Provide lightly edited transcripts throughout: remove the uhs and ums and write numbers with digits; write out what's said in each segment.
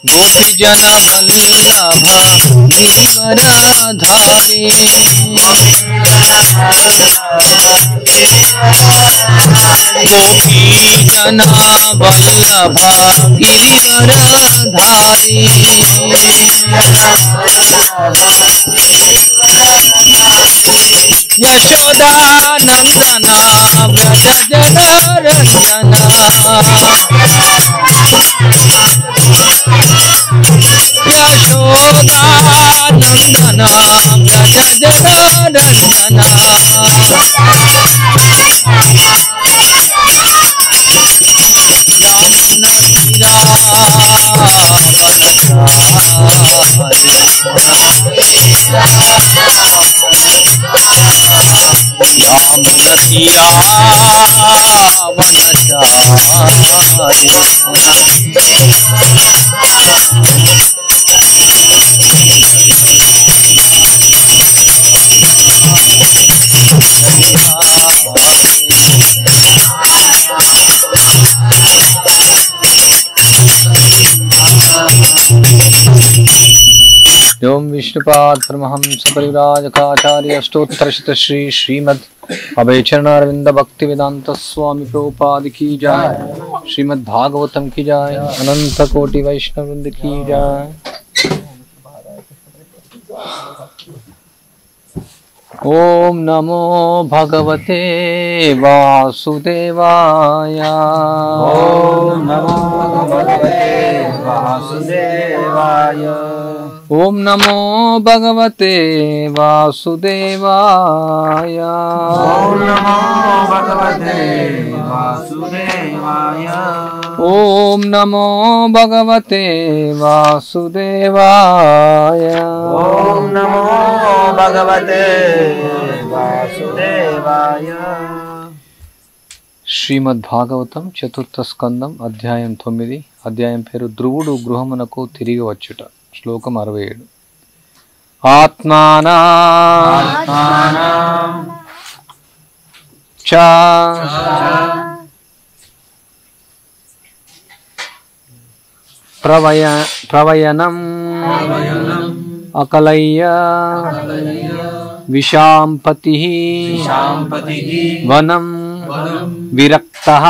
गोपी जन वल्लभ गिरिवरधारी गोपी जन वल्लभ गिरिवरधारी यशोदा नंदना व्रज जनरंजना यशोदा नंदना व्रज जनरंजना यमुना तीरा ओम विष्णुपाद परमहंस परिव्राजकाचार्य अष्टोत्तरशत श्री श्रीमद् अभयचरणारविंद भक्ति वेदांत स्वामी प्रभुपाद की जय। श्रीमद् भागवतम की जय। अनंत कोटि वैष्णव वृंद की जय। ओम नमो भगवते वासुदेवाय। ओम नमो भगवते वासुदेवाय। ओम नमो भगवते वासुदेवाय। ओम नमो भगवते वासुदेवाय। ओम नमो भगवते वासुदेवाय। ओम नमो भगवते वासुदेवाय। శ్రీమద్ భాగవతం చతుర్థ స్కందం అధ్యాయం 9. అధ్యాయం పేరు ధ్రువుడు గృహమునకు తిరిగి వచ్చుట. శ్లోకం 67. ఆత్మానాం చ ప్రవయనం అకలయ్య విషాంపతి వనం విరక్తః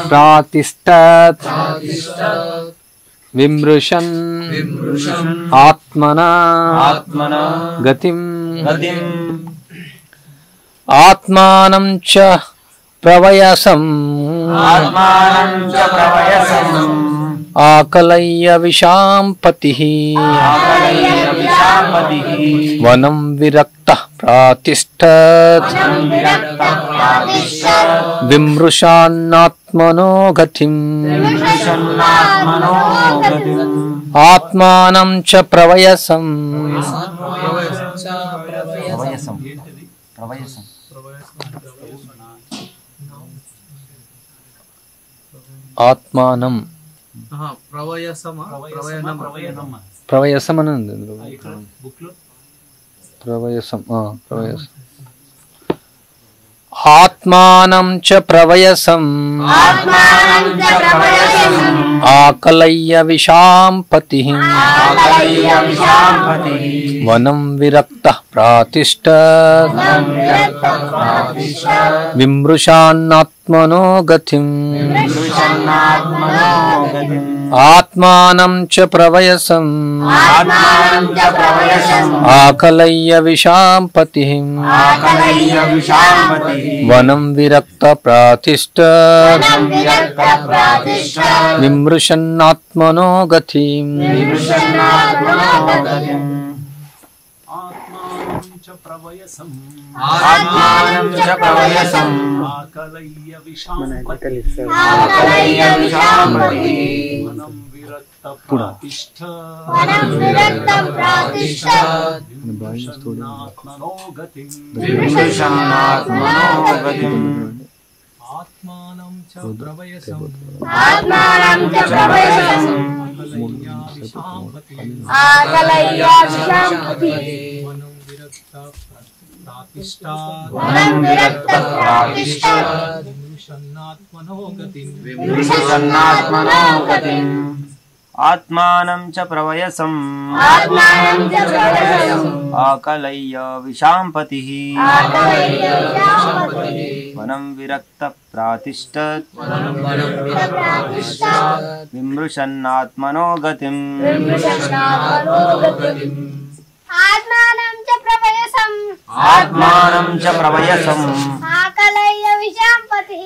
ప్రాతిష్టత్ విమృశన్ ఆత్మనా గతిం ఆత్మానం చ ప్రవయసం ఆకలయ్య విషాంపతిః వనం విరక్తః ప్రాతిష్టత్ విమృశాన్నాత్మనో గతిం ఆత్మానం చ ప్రవయసం ఆత్మానం ప్రవయసం అని ఉంది. ప్రవయసం ప్రవయసం ఆత్మానం చ ప్రవయసం ఆకలయ్య విషాంపతిః వనం విరక్తః ప్రాతిష్టత్ విమృశాన్నాత్మనో గతిం ఆత్మానం చ ప్రవయసం ఆకలయ్య విషాంపతిః వనం విరక్త ప్రాతిష్టత్ విమృశన్నాత్మనో గతిం ఆత్మానం చ ప్రవయసం ఆకలయ్య విషాంపతిః వనం విరక్త ప్రాతిష్టత్ విమృశన్నాత్మనో గతిం ఆత్మానం చ ప్రవయసం ఆత్మానం చ ప్రవయసం ఆకలయ్య విశాంపతి ఆకలయ్య విశాంపతి వనం విరక్త ప్రాతిష్ఠాత్ వనం విరక్త ప్రాతిష్ఠాత్ విమృశన్నాత్మనో గతిం విమృశన్నాత్మనో గతిం ఆత్మానం చ ప్రవయసం ఆత్మానం చ ప్రవయసం ఆకలయ్య విశాంపతిః ఆకలయ్య విశాంపతి వనం విరక్త ప్రాతిష్ఠత్ ప్రాతిష్ఠాత్ విమృశన్నాత్మనో గతిం విమృశన్నాత్మనో గతిం ఆత్మానం చ ప్రవయసం ఆత్మానం చ ప్రవయసం ఆకలయ్య విశాంపతి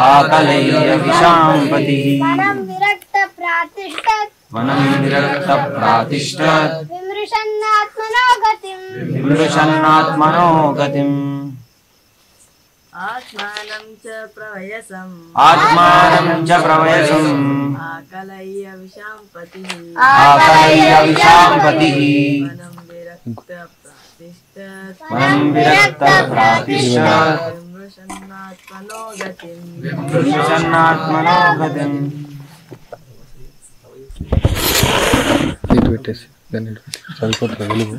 ఆకలయ్య విశాంపతిః వనం విరక్త ప్రాతిష్ఠాత్ వనం విరక్త ప్రాతిష్ఠత్ విమృశన్నాత్మనో గతిం విమృశన్నాత్మనో గతిం ఆత్మానం చ ప్రవయసం ఆత్మానం చ ప్రవయసం ఆకలయ్య విశాంపతి ఆకలయ్య విశాంపతిః వనం విరక్త ప్రాతిష్ఠత్ వనం విరక్త ప్రాతిష్ఠత్ విమృశన్నాత్మనో గతిం విమృశన్నాత్మనో గతిం ఇటు పెట్టేసి దాన్ని ఇటు పెట్టి సరిపోతుంది వెలుగు.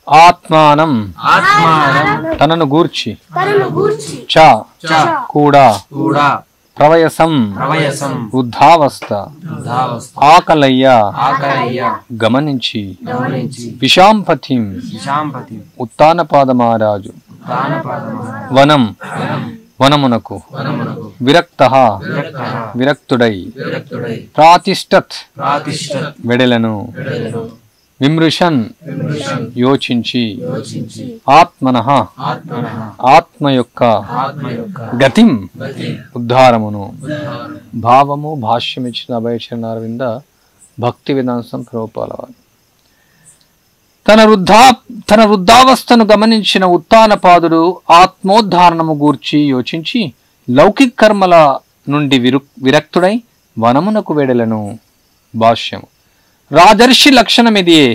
ఆత్మానం ఆత్మానం తనను గూర్చి తనను గూర్చి చ కూడా కూడా ప్రవయసం ప్రవయసం వృద్ధావస్థ వృద్ధావస్థ ఆకలయ్య ఆకలయ్య గమనించి గమనించి విశాంపతిం విశాంపతి ఉత్తానపాద మహారాజు దానపాదమ వనం వనమునకు వనమునకు విరక్తః విరక్తః విరక్తుడై విరక్తుడై ప్రాతిష్టత్ ప్రాతిష్ఠత్ వెడలను వెడలను విమృశన్ విమృశన్ యోచించి యోచించి ఆత్మనః ఆత్మనః ఆత్మ యొక్క ఆత్మ యొక్క గతిం గతి ఉద్ధారమును ఉద్ధారం భావము భాష్యం ఇచ్చిన అభయచరణ అరవింద భక్తి విధానం ప్రభుపాల వారు తన వృద్ధావస్థను గమనించిన ఉత్తానపాదుడు ఆత్మోద్ధారణము గూర్చి యోచించి లౌకిక కర్మల నుండి విరక్తుడై వనమునకు వెడలను. భాష్యము రాజర్షి లక్షణమిదియే.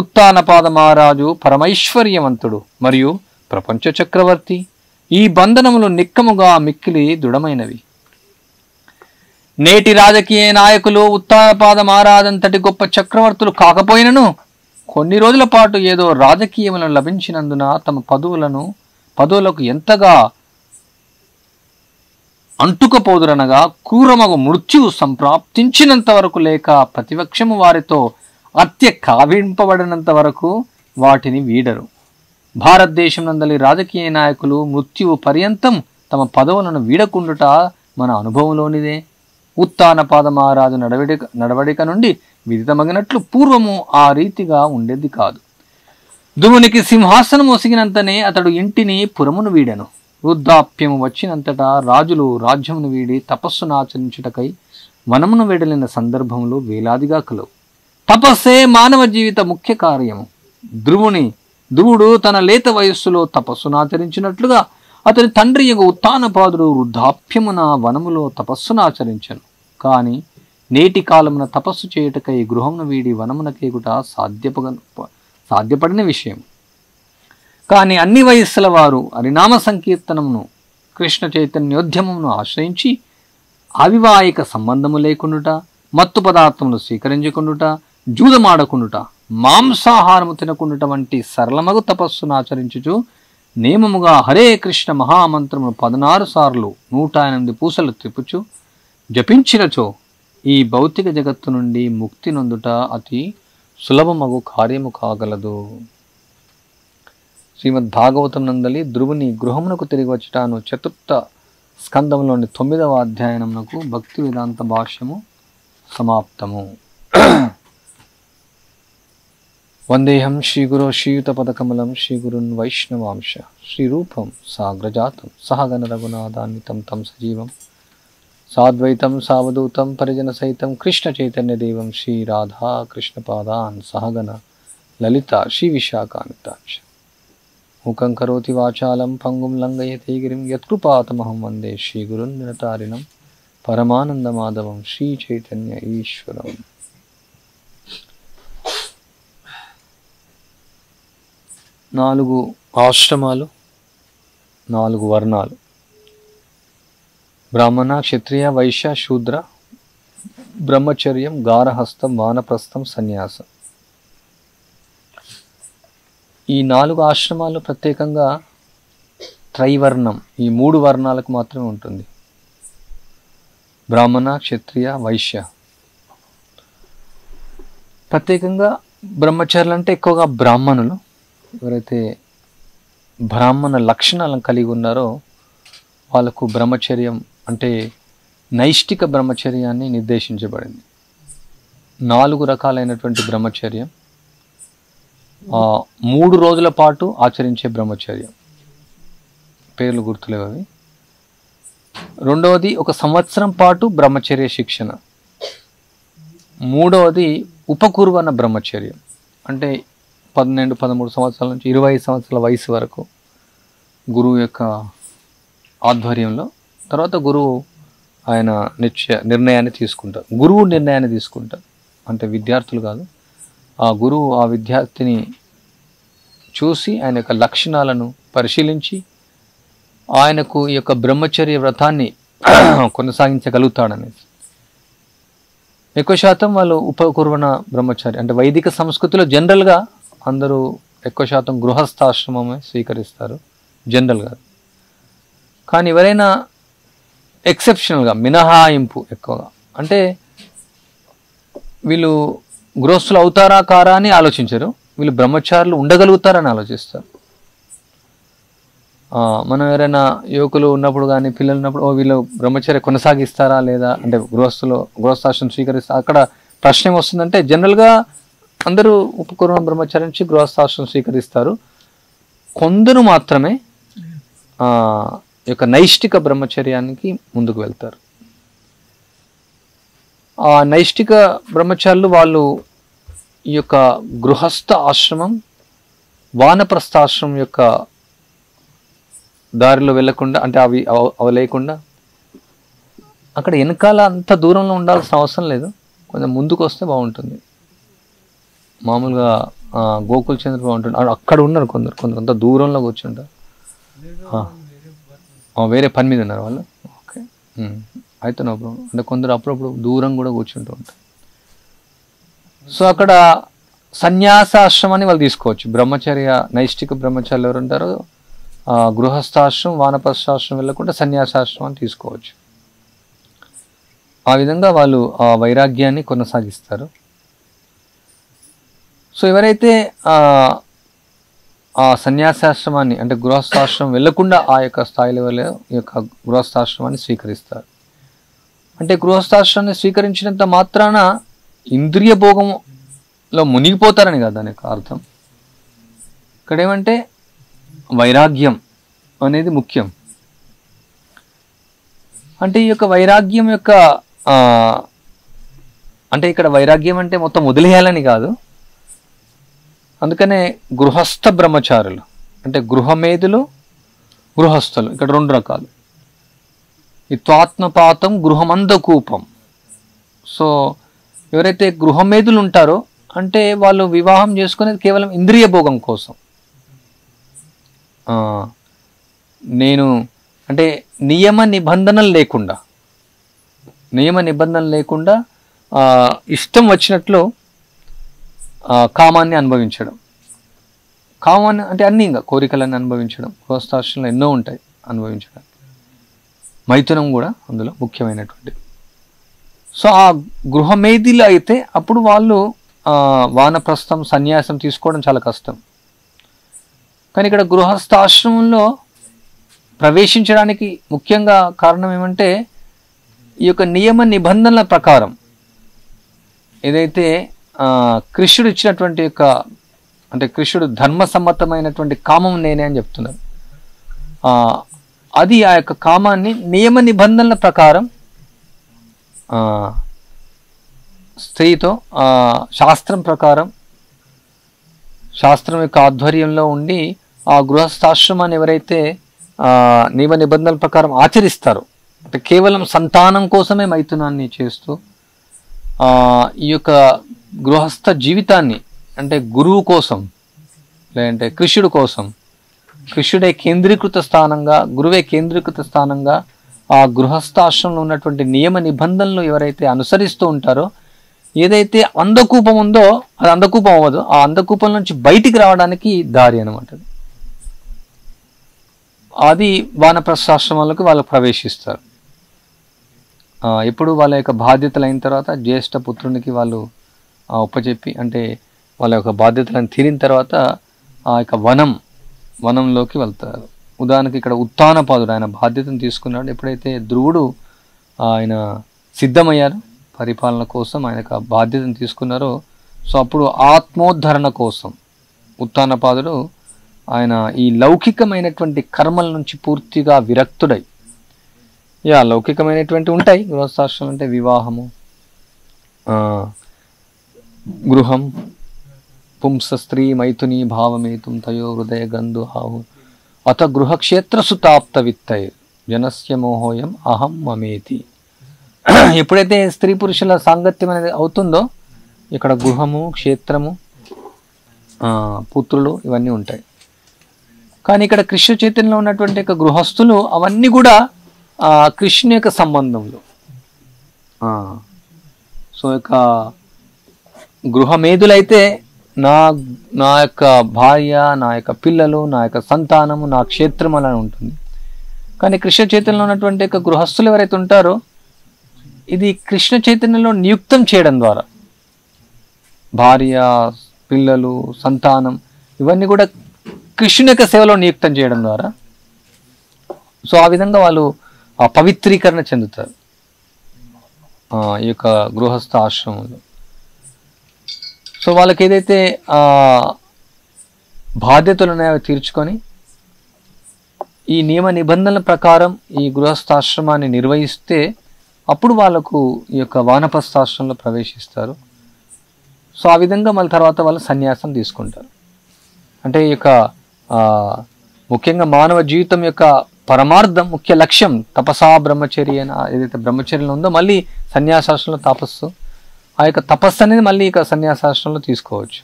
ఉత్తానపాద మహారాజు పరమైశ్వర్యవంతుడు మరియు ప్రపంచ చక్రవర్తి. ఈ బంధనములు నిక్కముగా మిక్కిలి దృఢమైనవి. నేటి రాజకీయ నాయకులు ఉత్తానపాద మహారాజంతటి గొప్ప చక్రవర్తులు కాకపోయినను కొన్ని రోజుల పాటు ఏదో రాజకీయములను లభించినందున తమ పదవులకు ఎంతగా అంటుకపోదురనగా క్రూరమగు మృత్యువు సంప్రాప్తించినంత వరకు లేక ప్రతిపక్షము వారితో హత్య కావింపబడినంత వరకు వాటిని వీడరు. భారతదేశం నందలి రాజకీయ నాయకులు మృత్యువు పర్యంతం తమ పదవులను వీడకుండుట మన అనుభవంలోనిదే. ఉత్తానపాద మహారాజు నడవడిక నుండి విదితమగినట్లు పూర్వము ఆ రీతిగా ఉండేది కాదు. దుమునికి సింహాసనం ఒసిగినంతనే అతడు ఇంటిని పురమును వీడెను. వృద్ధాప్యము వచ్చినంతటా రాజులు రాజ్యమును వీడి తపస్సును ఆచరించుటకై వనమును వెడలిన సందర్భములు వేలాదిగా కలవు. తపస్సే మానవ జీవిత ముఖ్య కార్యము. ధ్రువుడు తన లేత వయస్సులో తపస్సును ఆచరించినట్లుగా అతని తండ్రి యొక్క ఉత్తానపాదుడు వృద్ధాప్యమున వనములో తపస్సును ఆచరించను. కాని నేటి కాలమున తపస్సు చేయుటకై గృహమును వీడి వనమునకేగుట సాధ్యపడిన విషయం. కానీ అన్ని వయస్సుల వారు హరినామ సంకీర్తనమును కృష్ణ చైతన్యోద్యమమును ఆశ్రయించి అవివాహిక సంబంధము లేకుండుట, మత్తు పదార్థములు స్వీకరించకుండుట, జూదమాడకుండుట, మాంసాహారము తినకుండుట వంటి సరళమగు తపస్సును ఆచరించుచు నియమముగా హరే కృష్ణ మహామంత్రమును 16 సార్లు 108 పూసలు త్రిపుచు జపించినచో ఈ భౌతిక జగత్తు నుండి ముక్తి నొందుట అతి సులభమగు కార్యము కాగలదు. శ్రీమద్ భాగవతం నందలి ధ్రువుని గృహమునకు తిరిగి వచ్చటాను 4వ స్కందంలోని 9వ అధ్యాయనమునకు భక్తి వేదాంత భాష్యము సమాప్తము. వందేహం శ్రీగురో శ్రీయుత పదకమలం శ్రీగురున్ వైష్ణవాంశ శ్రీరూపం సాగ్రజాతం సహగణ రఘునాథాన్వితం తం సజీవం సాద్వైతం సావధూతం పరిజన సహితం కృష్ణ చైతన్య దేవం శ్రీ రాధా కృష్ణ పాదాన్ సహగణ లలిత శ్రీ విశాఖాన్వితాంశ ముఖం కరోతి వాచాలం పంగుం లంఘయతే గిరిం యత్కృపాతమహం వందే శ్రీగురున్ నిరతారిణం పరమానందమాధవం శ్రీ చైతన్య ఈశ్వరం. 4 ఆశ్రమాలు, 4 వర్ణాలు: బ్రాహ్మణ, క్షత్రియ, వైశ్య, శూద్ర, బ్రహ్మచర్యం, గారహస్థం, వానప్రస్థం, సన్యాసం. ఈ 4 ఆశ్రమాలు ప్రత్యేకంగా త్రైవర్ణం, ఈ 3 వర్ణాలకు మాత్రమే ఉంటుంది: బ్రాహ్మణ, క్షత్రియ, వైశ్య. ప్రత్యేకంగా బ్రహ్మచారులు అంటే ఎక్కువగా బ్రాహ్మణులు, ఎవరైతే బ్రాహ్మణ లక్షణాలను కలిగి ఉన్నారో వాళ్ళకు బ్రహ్మచర్యం అంటే నైష్టిక బ్రహ్మచర్యాన్ని నిర్దేశించబడింది. 4 రకాలైనటువంటి బ్రహ్మచర్యం, 3 రోజుల పాటు ఆచరించే బ్రహ్మచర్యం, పేర్లు గుర్తులేవు అవి. రెండవది 1 సంవత్సరం పాటు బ్రహ్మచర్య శిక్షణ. మూడవది ఉపకుర్వన బ్రహ్మచర్యం, అంటే 12-13 సంవత్సరాల నుంచి 25 సంవత్సరాల వయసు వరకు గురువు యొక్క ఆధ్వర్యంలో. తర్వాత గురువు ఆయన నిర్ణయాన్ని తీసుకుంటారు. గురువు నిర్ణయాన్ని తీసుకుంటారు, అంటే విద్యార్థులు కాదు. ఆ గురువు ఆ విద్యార్థిని చూసి ఆయన యొక్క లక్షణాలను పరిశీలించి ఆయనకు ఈ యొక్క బ్రహ్మచర్య వ్రతాన్ని కొనసాగించగలుగుతాడనేది. ఎక్కువ శాతం వాళ్ళు ఉపకుర్వన బ్రహ్మచారి, అంటే వైదిక సంస్కృతిలో జనరల్గా అందరూ ఎక్కువ శాతం గృహస్థాశ్రమమే స్వీకరిస్తారు జనరల్గా. కానీ ఎవరైనా ఎక్సెప్షనల్గా, మినహాయింపు ఎక్కువగా, అంటే వీళ్ళు గృహస్థులు అవుతారా కారా అని ఆలోచించరు, వీళ్ళు బ్రహ్మచారులు ఉండగలుగుతారని ఆలోచిస్తారు. మనం ఎవరైనా యువకులు ఉన్నప్పుడు కానీ పిల్లలు ఉన్నప్పుడు వీళ్ళు బ్రహ్మచర్య కొనసాగిస్తారా లేదా, అంటే గృహస్థాశ్రమం స్వీకరిస్తారు, అక్కడ ప్రశ్న ఏమొస్తుందంటే జనరల్గా అందరూ ఉపకుర్వన బ్రహ్మచర్య నుంచి గృహస్థాశ్రమం స్వీకరిస్తారు. కొందరు మాత్రమే ఈ యొక్క నైష్టిక బ్రహ్మచర్యానికి ముందుకు వెళ్తారు. ఆ నైష్టిక బ్రహ్మచారులు వాళ్ళు ఈ యొక్క గృహస్థ ఆశ్రమం, వానప్రస్థాశ్రమం యొక్క దారిలో వెళ్ళకుండా, అంటే అవి లేకుండా అక్కడ వెనకాల అంత దూరంలో ఉండాల్సిన అవసరం లేదు, కొంచెం ముందుకు వస్తే బాగుంటుంది. మామూలుగా గోకుల్ చంద్ర బాగుంటుంది, అక్కడ ఉన్నారు కొందరు అంత దూరంలో కూర్చుంటారు. వేరే పని మీద ఉన్నారు వాళ్ళు. ఓకే, అయితే నో ప్రాబ్లం. అంటే కొందరు అప్పుడప్పుడు దూరం కూడా కూర్చుంటూ ఉంటారు. సో అక్కడ సన్యాసాశ్రమాన్ని వాళ్ళు తీసుకోవచ్చు. బ్రహ్మచర్య నైష్టిక బ్రహ్మచారులు ఎవరు ఉంటారో గృహస్థాశ్రమం, వానప్రస్థాశ్రమం వెళ్ళకుండా సన్యాసాశ్రమాన్ని తీసుకోవచ్చు. ఆ విధంగా వాళ్ళు ఆ వైరాగ్యాన్ని కొనసాగిస్తారు. సో ఎవరైతే ఆ సన్యాసాశ్రమాన్ని, అంటే గృహస్థాశ్రమం వెళ్ళకుండా ఆ యొక్క స్థాయిలో ఈ యొక్క గృహస్థాశ్రమాన్ని స్వీకరిస్తారు. అంటే గృహస్థాశ్రమాన్ని స్వీకరించినంత మాత్రాన ఇంద్రియ భోగంలో మునిగిపోతారని కాదు దాని యొక్క అర్థం. ఇక్కడ ఏమంటే వైరాగ్యం అనేది ముఖ్యం. అంటే ఈ యొక్క వైరాగ్యం యొక్క అంటే ఇక్కడ వైరాగ్యం అంటే మొత్తం వదిలేయాలని కాదు. అందుకనే గృహస్థ బ్రహ్మచారులు అంటే గృహమేధులు, గృహస్థులు ఇక్కడ 2 రకాలు. ఈ త్వాత్మపాతం, గృహమందకూపం. సో ఎవరైతే గృహమేధులు ఉంటారో అంటే వాళ్ళు వివాహం చేసుకునేది కేవలం ఇంద్రియ భోగం కోసం. నేను అంటే నియమ నిబంధనలు లేకుండా ఇష్టం వచ్చినట్లు కామాన్ని అనుభవించడం. కామాన్ని అంటే అన్నీ ఇంకా కోరికలన్నీ అనుభవించడం. గృహస్థాశ్రమంలో ఎన్నో ఉంటాయి అనుభవించడం. మైథునం కూడా అందులో ముఖ్యమైనటువంటిది. సో ఆ గృహమేధిలో అయితే అప్పుడు వాళ్ళు వానప్రస్థం, సన్యాసం తీసుకోవడం చాలా కష్టం. కానీ ఇక్కడ గృహస్థాశ్రమంలో ప్రవేశించడానికి ముఖ్యంగా కారణం ఏమంటే ఈ యొక్క నియమ నిబంధనల ప్రకారం ఏదైతే కృష్ణుడు ఇచ్చినటువంటి యొక్క, అంటే కృష్ణుడు ధర్మసమ్మతమైనటువంటి కామం నేనే అని చెప్తున్నారు. అది ఆ యొక్క కామాన్ని నియమ నిబంధనల ప్రకారం స్త్రీతో శాస్త్రం ప్రకారం, శాస్త్రం యొక్క ఆధ్వర్యంలో ఉండి ఆ గృహస్థాశ్రమాన్ని ఎవరైతే నియమ నిబంధనల ప్రకారం ఆచరిస్తారో, అంటే కేవలం సంతానం కోసమే మైథునాన్ని చేస్తూ ఈ యొక్క గృహస్థ జీవితాన్ని అంటే గురువు కోసం లేదంటే కృష్ణుడి కోసం, కృష్ణుడే కేంద్రీకృత స్థానంగా, గురువే కేంద్రీకృత స్థానంగా ఆ గృహస్థాశ్రమంలో ఉన్నటువంటి నియమ నిబంధనలు ఎవరైతే అనుసరిస్తూ ఉంటారో, ఏదైతే అంధకూపం ఉందో అది అంధకూపం అవ్వదు, ఆ అంధకూపం నుంచి బయటికి రావడానికి దారి అనమాట. అది వానప్రస్థాశ్రమాలకు వాళ్ళు ప్రవేశిస్తారు. ఎప్పుడు వాళ్ళ యొక్క బాధ్యతలు అయిన తర్వాత జ్యేష్ఠ పుత్రునికి వాళ్ళు ఒప్పచెప్పి, అంటే వాళ్ళ యొక్క బాధ్యతలను తీరిన తర్వాత ఆ యొక్క వనంలోకి వెళ్తారు. ఉదాహరణకి ఇక్కడ ఉత్తానపాదుడు ఆయన బాధ్యతను తీసుకున్నాడు. ఎప్పుడైతే ధ్రువుడు ఆయన సిద్ధమయ్యారు పరిపాలన కోసం, ఆయన యొక్క బాధ్యతను తీసుకున్నారో, సో అప్పుడు ఆత్మోద్ధరణ కోసం ఉత్తానపాదుడు ఆయన ఈ లౌకికమైనటువంటి కర్మల నుంచి పూర్తిగా విరక్తుడై, లౌకికమైనటువంటి ఉంటాయి గృహస్థాశ్రమం అంటే వివాహము, గృహం, పుంస స్త్రీ మైథుని భావమేతుం తయో హృదయ గంధు హావు అత గృహక్షేత్ర సుతాప్త విత్తై జనస్య మోహోయం అహం మమేతి. ఎప్పుడైతే స్త్రీ పురుషుల సాంగత్యం అనేది అవుతుందో ఇక్కడ గృహము, క్షేత్రము, పుత్రులు ఇవన్నీ ఉంటాయి. కానీ ఇక్కడ కృష్ణ చైతన్యంలో ఉన్నటువంటి యొక్క గృహస్థులు అవన్నీ కూడా కృష్ణ యొక్క సంబంధంలో. సో యొక్క గృహమేధులైతే నా యొక్క భార్య, నా యొక్క పిల్లలు, నా యొక్క సంతానము, నా క్షేత్రం అలా ఉంటుంది. కానీ కృష్ణ చైతన్యంలో ఉన్నటువంటి యొక్క గృహస్థులు ఎవరైతే ఉంటారో ఇది కృష్ణ చైతన్యంలో నియుక్తం చేయడం ద్వారా భార్య, పిల్లలు, సంతానం ఇవన్నీ కూడా కృష్ణుని యొక్క సేవలో నియుక్తం చేయడం ద్వారా, సో ఆ విధంగా వాళ్ళు పవిత్రీకరణ చెందుతారు ఈ యొక్క గృహస్థ ఆశ్రమంలో. సో వాళ్ళకి ఏదైతే బాధ్యతలు ఉన్నాయో తీర్చుకొని ఈ నియమ నిబంధనల ప్రకారం ఈ గృహస్థాశ్రమాన్ని నిర్వహిస్తే అప్పుడు వాళ్ళకు ఈ యొక్క వానప్రస్థాశ్రమంలో ప్రవేశిస్తారు. సో ఆ విధంగా మళ్ళీ తర్వాత వాళ్ళు సన్యాసం తీసుకుంటారు. అంటే ఈ యొక్క ముఖ్యంగా మానవ జీవితం యొక్క పరమార్థం, ముఖ్య లక్ష్యం తపసా బ్రహ్మచర్య ఏదైతే బ్రహ్మచర్యంలో ఉందో మళ్ళీ సన్యాసాశ్రమంలో తపస్సు, ఆ యొక్క తపస్సు అనేది మళ్ళీ ఇక సన్యాసాశ్రమంలో తీసుకోవచ్చు.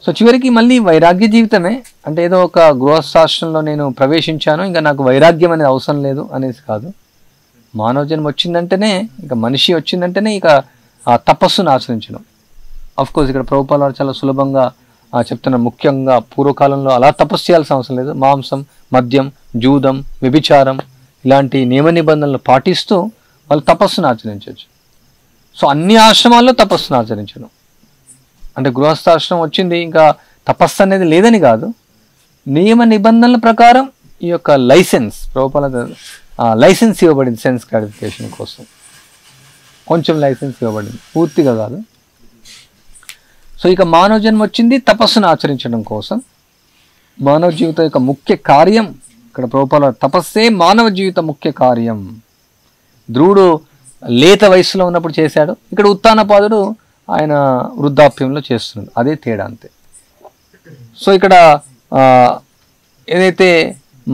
సో చివరికి మళ్ళీ వైరాగ్య జీవితమే. అంటే ఏదో ఒక గృహస్థాశ్రమంలో నేను ప్రవేశించాను, ఇంకా నాకు వైరాగ్యం అనేది అవసరం లేదు అనేసి కాదు. మానవ జన్మ వచ్చిందంటేనే, ఇక మనిషి వచ్చిందంటేనే ఇక ఆ తపస్సును ఆచరించడం. అఫ్కోర్స్ ఇక్కడ ప్రభుపాల వారు చాలా సులభంగా చెప్తున్నారు. ముఖ్యంగా పూర్వకాలంలో అలా తపస్సు చేయాల్సిన అవసరం లేదు. మాంసం, మద్యం, జూదం, వ్యభిచారం ఇలాంటి నియమ నిబంధనలు పాటిస్తూ వాళ్ళు తపస్సును ఆచరించవచ్చు. సో అన్ని ఆశ్రమాల్లో తపస్సును ఆచరించడం అంటే గృహస్థాశ్రమం వచ్చింది ఇంకా తపస్సు అనేది లేదని కాదు. నియమ నిబంధనల ప్రకారం ఈ యొక్క లైసెన్స్, ప్రభుపాల లైసెన్స్ ఇవ్వబడింది సెన్స్ గ్రాటిఫికేషన్ కోసం. కొంచెం లైసెన్స్ ఇవ్వబడింది, పూర్తిగా కాదు. సో ఇక మానవ జన్మ వచ్చింది తపస్సును ఆచరించడం కోసం. మానవ జీవితం యొక్క ముఖ్య కార్యం ఇక్కడ ప్రభుపాల తపస్సే మానవ జీవిత ముఖ్య కార్యం. ధ్రువుడు లేత వయసులో ఉన్నప్పుడు చేశాడు, ఇక్కడ ఉత్తానపాదుడు ఆయన వృద్ధాప్యంలో చేస్తున్నాడు. అదే తేడా, అంతే. సో ఇక్కడ ఏదైతే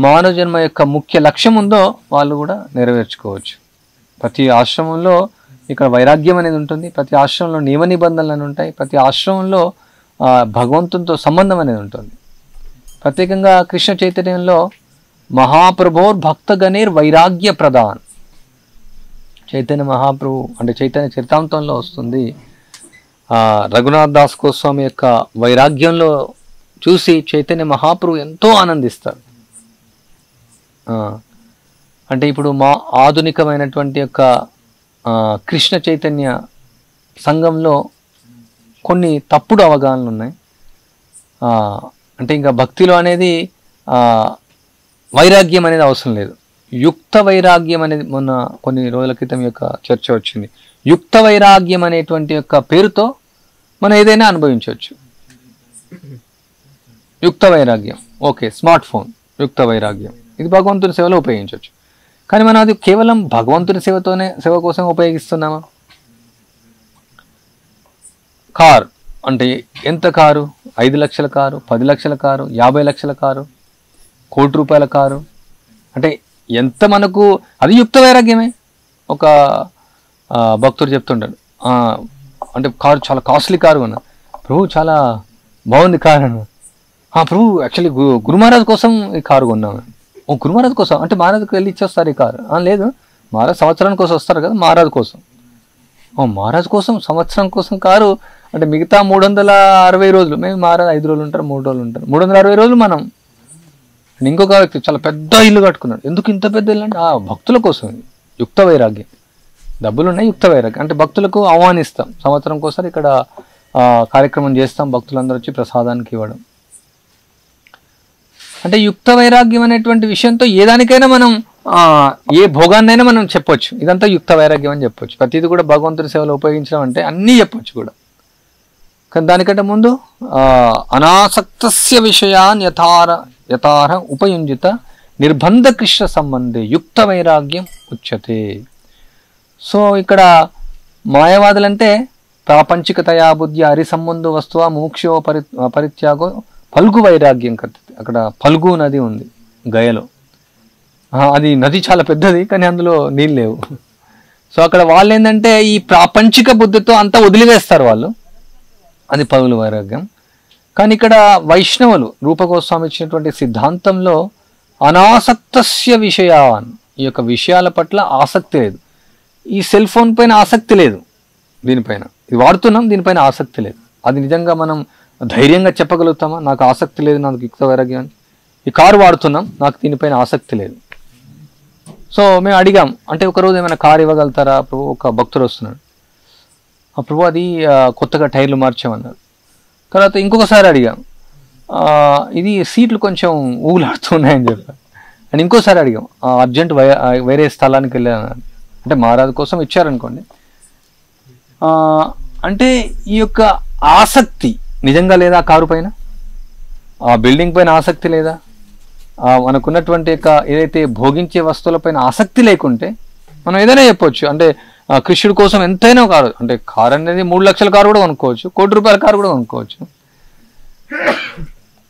మానవ జన్మ యొక్క ముఖ్య లక్ష్యం ఉందో వాళ్ళు కూడా నెరవేర్చుకోవచ్చు. ప్రతి ఆశ్రమంలో ఇక్కడ వైరాగ్యం అనేది ఉంటుంది, ప్రతి ఆశ్రమంలో నియమ నిబంధనలు ఉంటాయి, ప్రతి ఆశ్రమంలో భగవంతునితో సంబంధం అనేది ఉంటుంది. ప్రత్యేకంగా కృష్ణ చైతన్యంలో మహాప్రభోర్ భక్తగణేర్ వైరాగ్య ప్రధాన్, చైతన్య మహాప్రభు అంటే చైతన్య చరితామృతంలో వస్తుంది. రఘునాథ్ దాస్ గోస్వామి యొక్క వైరాగ్యంలో చూసి చైతన్య మహాప్రభు ఎంతో ఆనందిస్తారు. అంటే ఇప్పుడు మా ఆధునికమైనటువంటి యొక్క కృష్ణ చైతన్య సంఘంలో కొన్ని తప్పుడు అవగాహనలు ఉన్నాయి. అంటే ఇంకా భక్తిలో అనేది వైరాగ్యం అనేది అవసరం లేదు, యుక్త వైరాగ్యం అనేది మొన్న కొన్ని రోజుల క్రితం యొక్క చర్చ వచ్చింది. యుక్త వైరాగ్యం అనేటువంటి యొక్క పేరుతో మనం ఏదైనా అనుభవించవచ్చు. యుక్త వైరాగ్యం, ఓకే, స్మార్ట్ ఫోన్ యుక్త వైరాగ్యం, ఇది భగవంతుని సేవలో ఉపయోగించవచ్చు. కానీ మనం అది కేవలం భగవంతుని సేవ కోసం ఉపయోగిస్తున్నామా? కారు అంటే ఎంత కారు? 5 లక్షల కారు, 10 లక్షల కారు, 50 లక్షల కారు, ₹1,00,00,000 కారు, అంటే ఎంత మనకు అది యుక్త వైరాగ్యమే. ఒక భక్తుడు చెప్తుంటాడు, అంటే కారు చాలా కాస్ట్లీ కారు కొన్నా, ప్రభు చాలా బాగుంది కారు. ప్రభు యాక్చువల్లీ గురు మహారాజ్ కోసం ఈ కారు కొన్నాము. ఓ గురు మహారాజ్ కోసం అంటే మహారాజ్కి వెళ్ళి ఇచ్చేస్తారు ఈ కారు? లేదు, మహారాజ్ సంవత్సరానికి కోసం వస్తారు కదా, మహారాజ్ కోసం. మహారాజ్ కోసం సంవత్సరం కోసం కారు అంటే మిగతా 360 రోజులు మేము మహారాజ్ 5 రోజులు ఉంటారు, 3 రోజులు ఉంటారు, 360 రోజులు మనం. ఇంకొక వ్యక్తి చాలా పెద్ద ఇల్లు కట్టుకున్నాడు. ఎందుకు ఇంత పెద్ద ఇల్లు అంటే భక్తుల కోసం. యుక్త వైరాగ్యం, డబ్బులు ఉన్నాయి, యుక్త వైరాగ్యం అంటే భక్తులకు ఆహ్వానిస్తాం. సంవత్సరం కోసం ఇక్కడ కార్యక్రమం చేస్తాం, భక్తులందరూ వచ్చి ప్రసాదానికి ఇవ్వడం. అంటే యుక్త వైరాగ్యం అనేటువంటి విషయంతో ఏ దానికైనా మనం ఏ భోగాన్నైనా మనం చెప్పొచ్చు, ఇదంతా యుక్త వైరాగ్యం అని చెప్పొచ్చు. ప్రతిది కూడా భగవంతుడి సేవలో ఉపయోగించడం అంటే అన్నీ చెప్పొచ్చు కూడా. కానీ దానికంటే ముందు అనాసక్తస్య విషయాన్ యథార ఉపయుంజిత నిర్బంధ కృష్ణ సంబంధే యుక్త వైరాగ్యం ఉచ్యతే. సో ఇక్కడ మాయవాదులంటే ప్రాపంచికతయా బుద్ధి హరి సంబంధ వస్తువ మోక్షో పరిత్యాగో ఫల్గు వైరాగ్యం కథ. అక్కడ ఫల్గు నది ఉంది గయలో, అది నది చాలా పెద్దది కానీ అందులో నీళ్ళు లేవు. సో అక్కడ వాళ్ళు ఏంటంటే ఈ ప్రాపంచిక బుద్ధితో అంతా వదిలివేస్తారు వాళ్ళు, అది ఫల్గు వైరాగ్యం. కానీ ఇక్కడ వైష్ణవులు రూపగోస్వామి ఇచ్చినటువంటి సిద్ధాంతంలో అనాసక్తస్య విషయాన్, ఈ యొక్క విషయాల పట్ల ఆసక్తి లేదు. ఈ సెల్ ఫోన్ పైన ఆసక్తి లేదు, దీనిపైన ఇది వాడుతున్నాం, దీనిపైన ఆసక్తి లేదు. అది నిజంగా మనం ధైర్యంగా చెప్పగలుగుతామా నాకు ఆసక్తి లేదు, నాకు యుక్త వైరాగ్యం అని? ఈ కారు వాడుతున్నాం, నాకు దీనిపైన ఆసక్తి లేదు. సో మేము అడిగాం, అంటే ఒకరోజు ఏమైనా కారు ఇవ్వగలుగుతారా ప్రభు? ఒక భక్తుడు వస్తున్నాడు, ప్రభు అది కొత్తగా టైర్లు మార్చామన్నారు. తర్వాత ఇంకొకసారి అడిగాం, ఇది సీట్లు కొంచెం ఊగులాడుతున్నాయని చెప్పారు. అండ్ ఇంకోసారి అడిగాం, అర్జెంట్ వేరే స్థలానికి వెళ్ళాను అంటే మహారాజు కోసం ఇచ్చారనుకోండి. అంటే ఈ యొక్క ఆసక్తి నిజంగా లేదా కారు పైన, ఆ బిల్డింగ్ పైన ఆసక్తి లేదా, మనకున్నటువంటి యొక్క ఏదైతే భోగించే వస్తువులపైన ఆసక్తి లేకుంటే మనం ఏదైనా చెప్పొచ్చు. అంటే కృష్ణుడి కోసం ఎంతైనా కారు, అంటే కారు అనేది 3 లక్షల కారు కూడా కొనుక్కోవచ్చు, ₹1 కోటి కారు కూడా కొనుక్కోవచ్చు.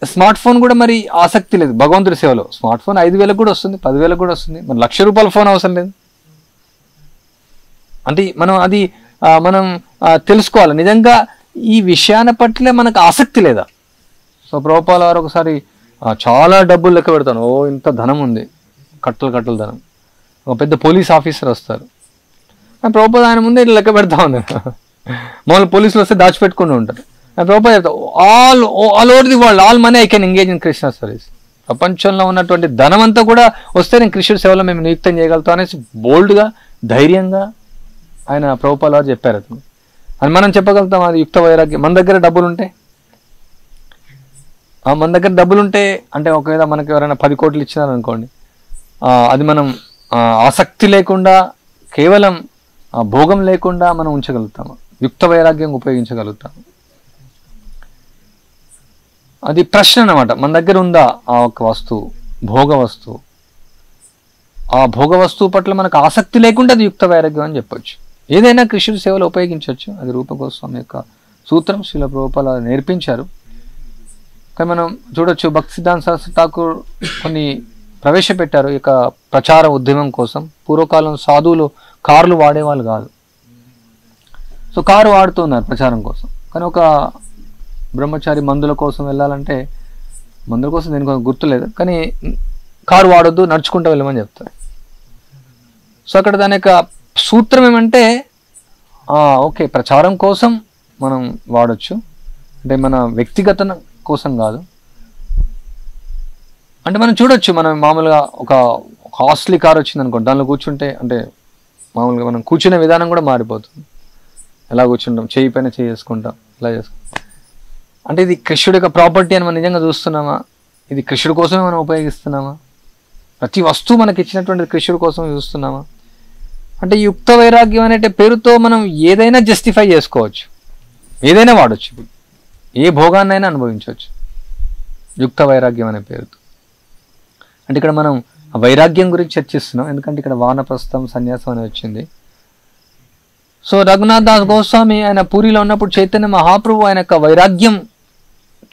స్మార్ట్ ఫోన్ కూడా మరి ఆసక్తి లేదు భగవంతుడి సేవలో. స్మార్ట్ ఫోన్ 5,000 కూడా వస్తుంది, 10,000 కూడా వస్తుంది, మరి ₹1,00,000 ఫోన్ అవసరం లేదు. అంటే మనం తెలుసుకోవాలి నిజంగా ఈ విషయాన్ని పట్ల మనకు ఆసక్తి లేదా. సో ప్రభుపాల వారు ఒకసారి చాలా డబ్బులు లెక్క పెడతాను, ఇంత ధనం ఉంది, కట్టలు ధనం. ఒక పెద్ద పోలీస్ ఆఫీసర్ వస్తారు, ప్రభుపాద ఆయన ముందే ఇట్లా లెక్క పెడతా ఉన్నారు. మామూలు పోలీసులు వస్తే దాచిపెట్టుకుని ఉంటారు. ప్రభుపాద చెప్తా, all over the world all money I can engage in Krishna service. ప్రపంచంలో ఉన్నటువంటి ధనం అంతా కూడా వస్తే నేను కృష్ణుడి సేవలో మేము నియుక్తం చేయగలుగుతాం అనేసి బోల్డ్గా ధైర్యంగా ఆయన ప్రభుపాల వారు చెప్పారు. అతను అని మనం చెప్పగలుగుతాం అది యుక్త వైరాగ్యం. మన దగ్గర డబ్బులు ఉంటే అంటే ఒకవేళ మనకి ఎవరైనా 10 కోట్లు ఇచ్చినారనుకోండి, అది మనం ఆసక్తి లేకుండా కేవలం భోగం లేకుండా మనం ఉంచగలుగుతాము, యుక్త వైరాగ్యం ఉపయోగించగలుగుతాము. అది ప్రశ్న అన్నమాట. మన దగ్గర ఉందా ఆ ఒక వస్తువు, భోగ వస్తువు, ఆ భోగ వస్తువు పట్ల మనకు ఆసక్తి లేకుండా అది యుక్త వైరాగ్యం అని చెప్పొచ్చు. ఏదైనా కృష్ణుడి సేవలో ఉపయోగించవచ్చు, అది రూపగోస్వామి యొక్క సూత్రం, శ్రీల ప్రభుపాల నేర్పించారు. కానీ మనం చూడొచ్చు భక్తి సిద్ధాంత సరస్వతి ఠాకూర్ కొన్ని ప్రవేశపెట్టారు ఈ యొక్క ప్రచార ఉద్యమం కోసం. పూర్వకాలం సాధువులు కార్లు వాడేవాళ్ళు కాదు, సో కారు వాడుతున్నారు ప్రచారం కోసం. కానీ ఒక బ్రహ్మచారి మందుల కోసం వెళ్ళాలంటే, మందుల కోసం దేనికి గుర్తులేదు, కానీ కారు వాడొద్దు, నడుచుకుంటూ వెళ్ళమని చెప్తారు. సో అక్కడ దాని యొక్క సూత్రం ఏమంటే, ఓకే ప్రచారం కోసం మనం వాడచ్చు, అంటే మన వ్యక్తిగత కోసం కాదు. అంటే మనం చూడొచ్చు, మనం మామూలుగా ఒక కాస్ట్లీ కార్ వచ్చింది అనుకోండి, దానిలో కూర్చుంటే అంటే మామూలుగా మనం కూర్చునే విధానం కూడా మారిపోతుంది. ఎలా కూర్చుంటాం, చేయి పైన చేయి చేసుకుంటాం, ఇలా చేసుకుంటాం. అంటే ఇది కృష్ణుడి యొక్క ప్రాపర్టీ అని మనం నిజంగా చూస్తున్నామా? ఇది కృష్ణుడి కోసమే మనం ఉపయోగిస్తున్నామా? ప్రతి వస్తువు మనకి ఇచ్చినటువంటి కృష్ణుడి కోసం చూస్తున్నామా? అంటే యుక్త వైరాగ్యం అనే పేరుతో మనం ఏదైనా జస్టిఫై చేసుకోవచ్చు, ఏదైనా వాడచ్చు, ఏ భోగాన్నైనా అనుభవించవచ్చు యుక్త వైరాగ్యం అనే పేరుతో. అంటే ఇక్కడ మనం వైరాగ్యం గురించి చర్చిస్తున్నాం, ఎందుకంటే ఇక్కడ వానప్రస్థం సన్యాసం అని వచ్చింది. సో రఘునాథ్ దాస్ గోస్వామి ఆయన పూరిలో ఉన్నప్పుడు చైతన్య మహాప్రభు ఆయన యొక్క వైరాగ్యం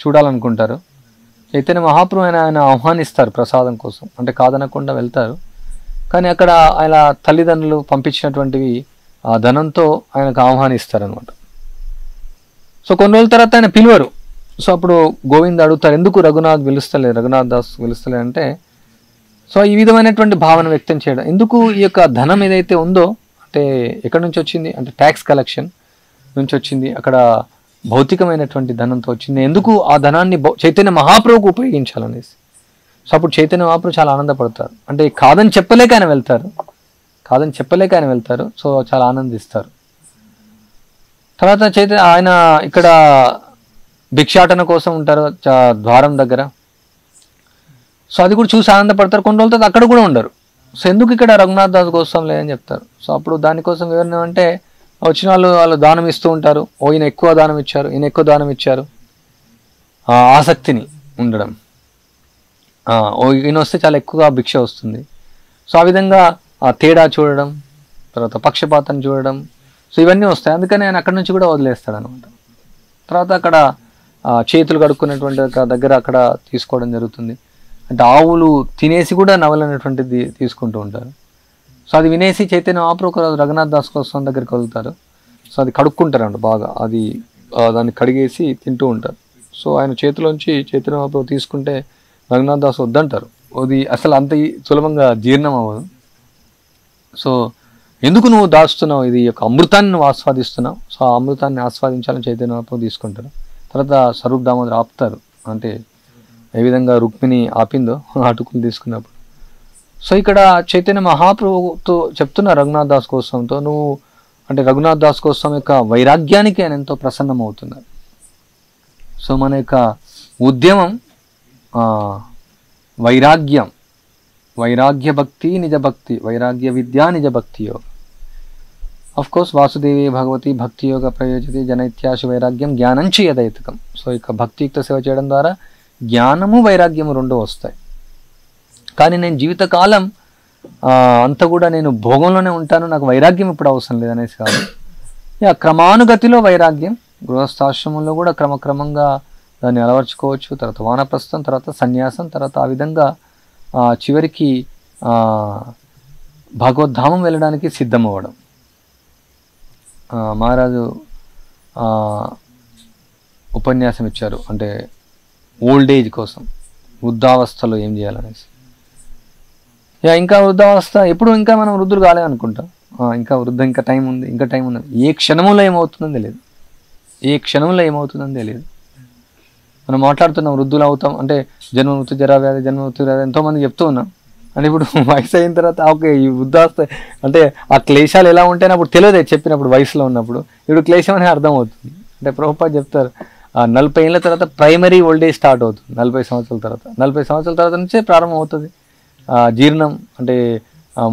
చూడాలనుకుంటారు. చైతన్య మహాప్రభు ఆయన ఆహ్వానిస్తారు ప్రసాదం కోసం, అంటే కాదనకుండా వెళ్తారు. కానీ అక్కడ ఆయన తల్లిదండ్రులు పంపించినటువంటివి ఆ ధనంతో ఆయనకు ఆహ్వానిస్తారు అనమాట. సో కొన్ని రోజుల తర్వాత ఆయన పిలువరు, సో అప్పుడు గోవింద్ అడుగుతారు, ఎందుకు రఘునాథ్ రఘునాథ్ దాస్ పిలుస్తలే అంటే, సో ఈ విధమైనటువంటి భావన వ్యక్తం చేయడం, ఎందుకు ఈ యొక్క ధనం ఏదైతే ఉందో అంటే ఎక్కడి నుంచి వచ్చింది అంటే ట్యాక్స్ కలెక్షన్ నుంచి వచ్చింది, అక్కడ భౌతికమైనటువంటి ధనంతో వచ్చింది, ఎందుకు ఆ ధనాన్ని చైతన్య మహాప్రభుకు ఉపయోగించాలనేసి. సో అప్పుడు చైతన్య మహాప్రభు చాలా ఆనందపడతారు, అంటే కాదని చెప్పలేక ఆయన వెళ్తారు, సో చాలా ఆనందిస్తారు. తర్వాత ఆయన ఇక్కడ భిక్షాటన కోసం ఉంటారు ద్వారం దగ్గర, సో అది కూడా చూసి ఆనందపడతారు. కొన్ని రోజుల తర్వాత అక్కడ కూడా ఉండరు. సో ఎందుకు ఇక్కడ రఘునాథ్ దాస్ కోసం లేదని చెప్తారు. సో అప్పుడు దానికోసం వివరణ అంటే, వచ్చిన వాళ్ళు దానం ఇస్తూ ఉంటారు, ఈయన ఎక్కువ దానం ఇచ్చారు, ఆసక్తిని ఉండడం, ఈయన వస్తే చాలా ఎక్కువగా భిక్ష వస్తుంది. సో ఆ విధంగా ఆ తేడా చూడడం, తర్వాత పక్షపాతం చూడడం, సో ఇవన్నీ వస్తాయి. అందుకని ఆయన అక్కడి నుంచి కూడా వదిలేస్తాడు అనమాట. తర్వాత అక్కడ చేతులు కడుక్కునేటువంటి దగ్గర అక్కడ తీసుకోవడం జరుగుతుంది. అంటే ఆవులు తినేసి కూడా నవలనేటువంటిది తీసుకుంటూ ఉంటారు. సో అది వినేసి చైతన్య మహాప్రభు రఘునాథ్ దాస్ కోసం దగ్గరికి వెళ్తారు. సో అది కడుక్కుంటారంట బాగా, అది దాన్ని కడిగేసి తింటూ ఉంటారు. సో ఆయన చేతిలోంచి చైతన్య మహాప్రభు తీసుకుంటే రఘునాథ్ దాస్ వద్దంటారు, అది అసలు అంత సులభంగా జీర్ణం అవ్వదు. సో ఎందుకు నువ్వు దాస్తున్నావు, ఇది యొక్క అమృతాన్ని నువ్వు ఆస్వాదిస్తున్నావు, సో ఆ అమృతాన్ని ఆస్వాదించాలని చైతన్య మహాప్రభు తీసుకుంటారు. తర్వాత స్వరూప్ దామోదర్ ఆపుతారు, అంటే ఏ విధంగా రుక్మిణి ఆపిందో అటుకులు తీసుకున్నప్పుడు. సో ఇక్కడ చైతన్య మహాప్రభుతో చెప్తున్న రఘునాథ్ దాస్ కోసంతో, నువ్వు అంటే రఘునాథ్ దాస్ కోసం యొక్క వైరాగ్యానికి ఆయన ఎంతో ప్రసన్నం అవుతున్నారు. సో మన యొక్క ఉద్యమం వైరాగ్య భక్తి నిజ భక్తి, వైరాగ్య విద్యా నిజ భక్తి యోగ. అఫ్ కోర్స్ వాసుదేవి భగవతి భక్తి యోగ ప్రయోజతి జనైత్యాశ వైరాగ్యం జ్ఞానంచి యథైతకం. సో ఇక భక్తియుక్త సేవ చేయడం ద్వారా జ్ఞానము వైరాగ్యము రెండు వస్తాయి. కానీ నేను జీవితకాలం అంతా కూడా నేను భోగంలోనే ఉంటాను, నాకు వైరాగ్యం ఇప్పుడు అవసరం లేదనేసి కాదు. క్రమానుగతిలో వైరాగ్యం గృహస్థాశ్రమంలో కూడా క్రమక్రమంగా దాన్ని అలవర్చుకోవచ్చు. తర్వాత వానప్రస్థం, తర్వాత సన్యాసం, తర్వాత ఆ విధంగా చివరికి భగవద్ధామం వెళ్ళడానికి సిద్ధమవ్వడం. మహారాజు ఉపన్యాసం ఇచ్చారు, అంటే ఓల్డ్ ఏజ్ కోసం, వృద్ధావస్థలో ఏం చేయాలనేసి. ఇంకా వృద్ధావస్థ ఎప్పుడు, ఇంకా మనం వృద్ధులు కాలేమనుకుంటాం, ఇంకా టైం ఉంది, ఏ క్షణంలో ఏమవుతుందని తెలియదు. మనం మాట్లాడుతున్నాం వృద్ధులు అవుతాం అంటే జన్మ మృత్యు జరావ్యాధి ఎంతోమంది చెప్తూ ఉన్నాం. అంటే ఇప్పుడు వయసు అయిన తర్వాత ఓకే ఈ వృద్ధావస్థ అంటే ఆ క్లేశాలు ఎలా ఉంటాయని అప్పుడు తెలియదు చెప్పినప్పుడు, వయసులో ఉన్నప్పుడు. ఇప్పుడు క్లేశం అనేది అర్థమవుతుంది. అంటే ప్రభుపాద చెప్తారు 40 ఏళ్ళ తర్వాత ప్రైమరీ ఓల్డ్ ఏజ్ స్టార్ట్ అవుతుంది. 40 సంవత్సరాల తర్వాత నుంచే ప్రారంభం అవుతుంది జీర్ణం. అంటే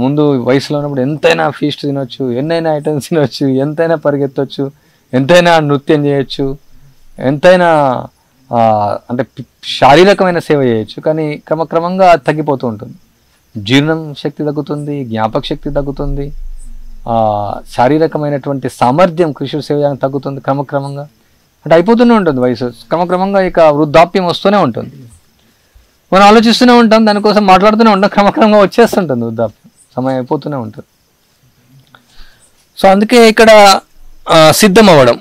ముందు వయసులో ఉన్నప్పుడు ఎంతైనా ఫీస్ట్ తినొచ్చు, ఎన్నైనా ఐటమ్స్ తినొచ్చు, ఎంతైనా పరిగెత్తవచ్చు, ఎంతైనా నృత్యం చేయొచ్చు, ఎంతైనా అంటే శారీరకమైన సేవ చేయొచ్చు. కానీ క్రమక్రమంగా తగ్గిపోతూ ఉంటుంది. జీర్ణం శక్తి తగ్గుతుంది, జ్ఞాపక శక్తి తగ్గుతుంది, శారీరకమైనటువంటి సామర్థ్యం కృషి సేవ తగ్గుతుంది క్రమక్రమంగా. అంటే అయిపోతూనే ఉంటుంది వయసు, క్రమక్రమంగా ఇక వృద్ధాప్యం వస్తూనే ఉంటుంది. మనం ఆలోచిస్తూనే ఉంటాం, దానికోసం మాట్లాడుతూనే ఉంటాం, క్రమక్రమంగా వచ్చేస్తుంటుంది వృద్ధాప్యం, సమయం అయిపోతూనే ఉంటుంది. సో అందుకే ఇక్కడ సిద్ధం అవ్వడం.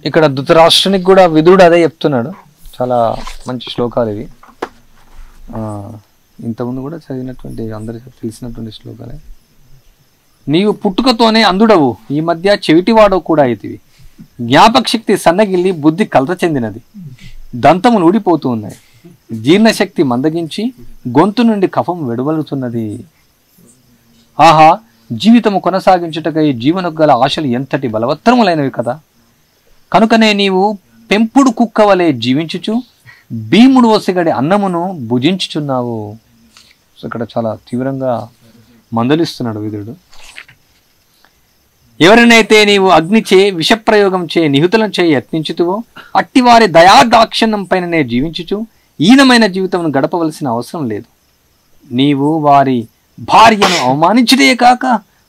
ఇక్కడ ధృతరాష్ట్రునికి కూడా విదురుడు అదే చెప్తున్నాడు. చాలా మంచి శ్లోకాలు ఇవి, ఇంతకుముందు కూడా చదివినటువంటి అందరికీ తెలిసినటువంటి శ్లోకాలే. నీవు పుట్టుకతోనే అందుడవు, ఈ మధ్య చెవిటివాడవు కూడా అయితివి. జ్ఞాపక శక్తి సన్నగిల్లి బుద్ధి కలత చెందినది, దంతములు ఊడిపోతూ ఉన్నాయి, జీర్ణశక్తి మందగించి గొంతు నుండి కఫం వెడవలుతున్నది. ఆహా, జీవితము కొనసాగించుటకై జీవనకు గల ఆశలు ఎంతటి బలవత్తరములైనవి కదా. కనుకనే నీవు పెంపుడు కుక్క వలె జీవించుచు భీముడు వసిగడి అన్నమును భుజించుచున్నావు. సో ఇక్కడ చాలా తీవ్రంగా మందలిస్తున్నాడు విదురుడు. ఎవరినైతే నీవు అగ్నిచే విషప్రయోగం చే నిహుతులను చే యత్నించుతువో అట్టివారి దయాదాక్షిణ్యం పైననే జీవించుచు ఈనమైన జీవితం గడపవలసిన అవసరం లేదు. నీవు వారి భార్యను అవమానించుటే కాక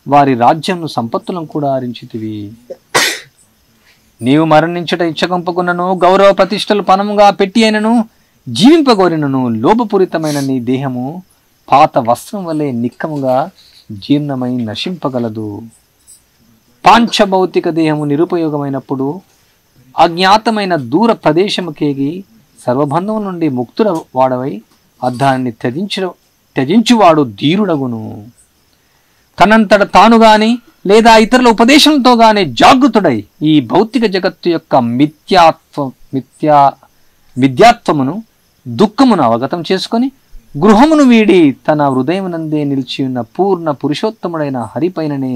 వారి రాజ్యంను సంపత్తులను కూడా హరించితివి. నీవు మరణించుట ఇచ్చకంపకున్నను గౌరవ ప్రతిష్టలు పనముగా పెట్టి అయినను జీవింపగోరినను లోపపూరితమైన నీ దేహము పాత వస్త్రం వలె నిక్కముగా జీర్ణమై నశింపగలదు. పాంచభౌతిక దేహము నిరుపయోగమైనప్పుడు అజ్ఞాతమైన దూర ప్రదేశముకేగి సర్వబంధము నుండి ముక్తుల వాడవై అద్దాన్ని త్యజించువాడు ధీరుడగును. తనంతట తాను గాని లేదా ఇతరుల ఉపదేశంతో గాని జాగృతుడై ఈ భౌతిక జగత్తు యొక్క మిథ్యాత్వమును దుఃఖమును అవగతం చేసుకొని గృహమును వీడి తన హృదయమునందే నిలిచి ఉన్న పూర్ణ పురుషోత్తముడైన హరిపైననే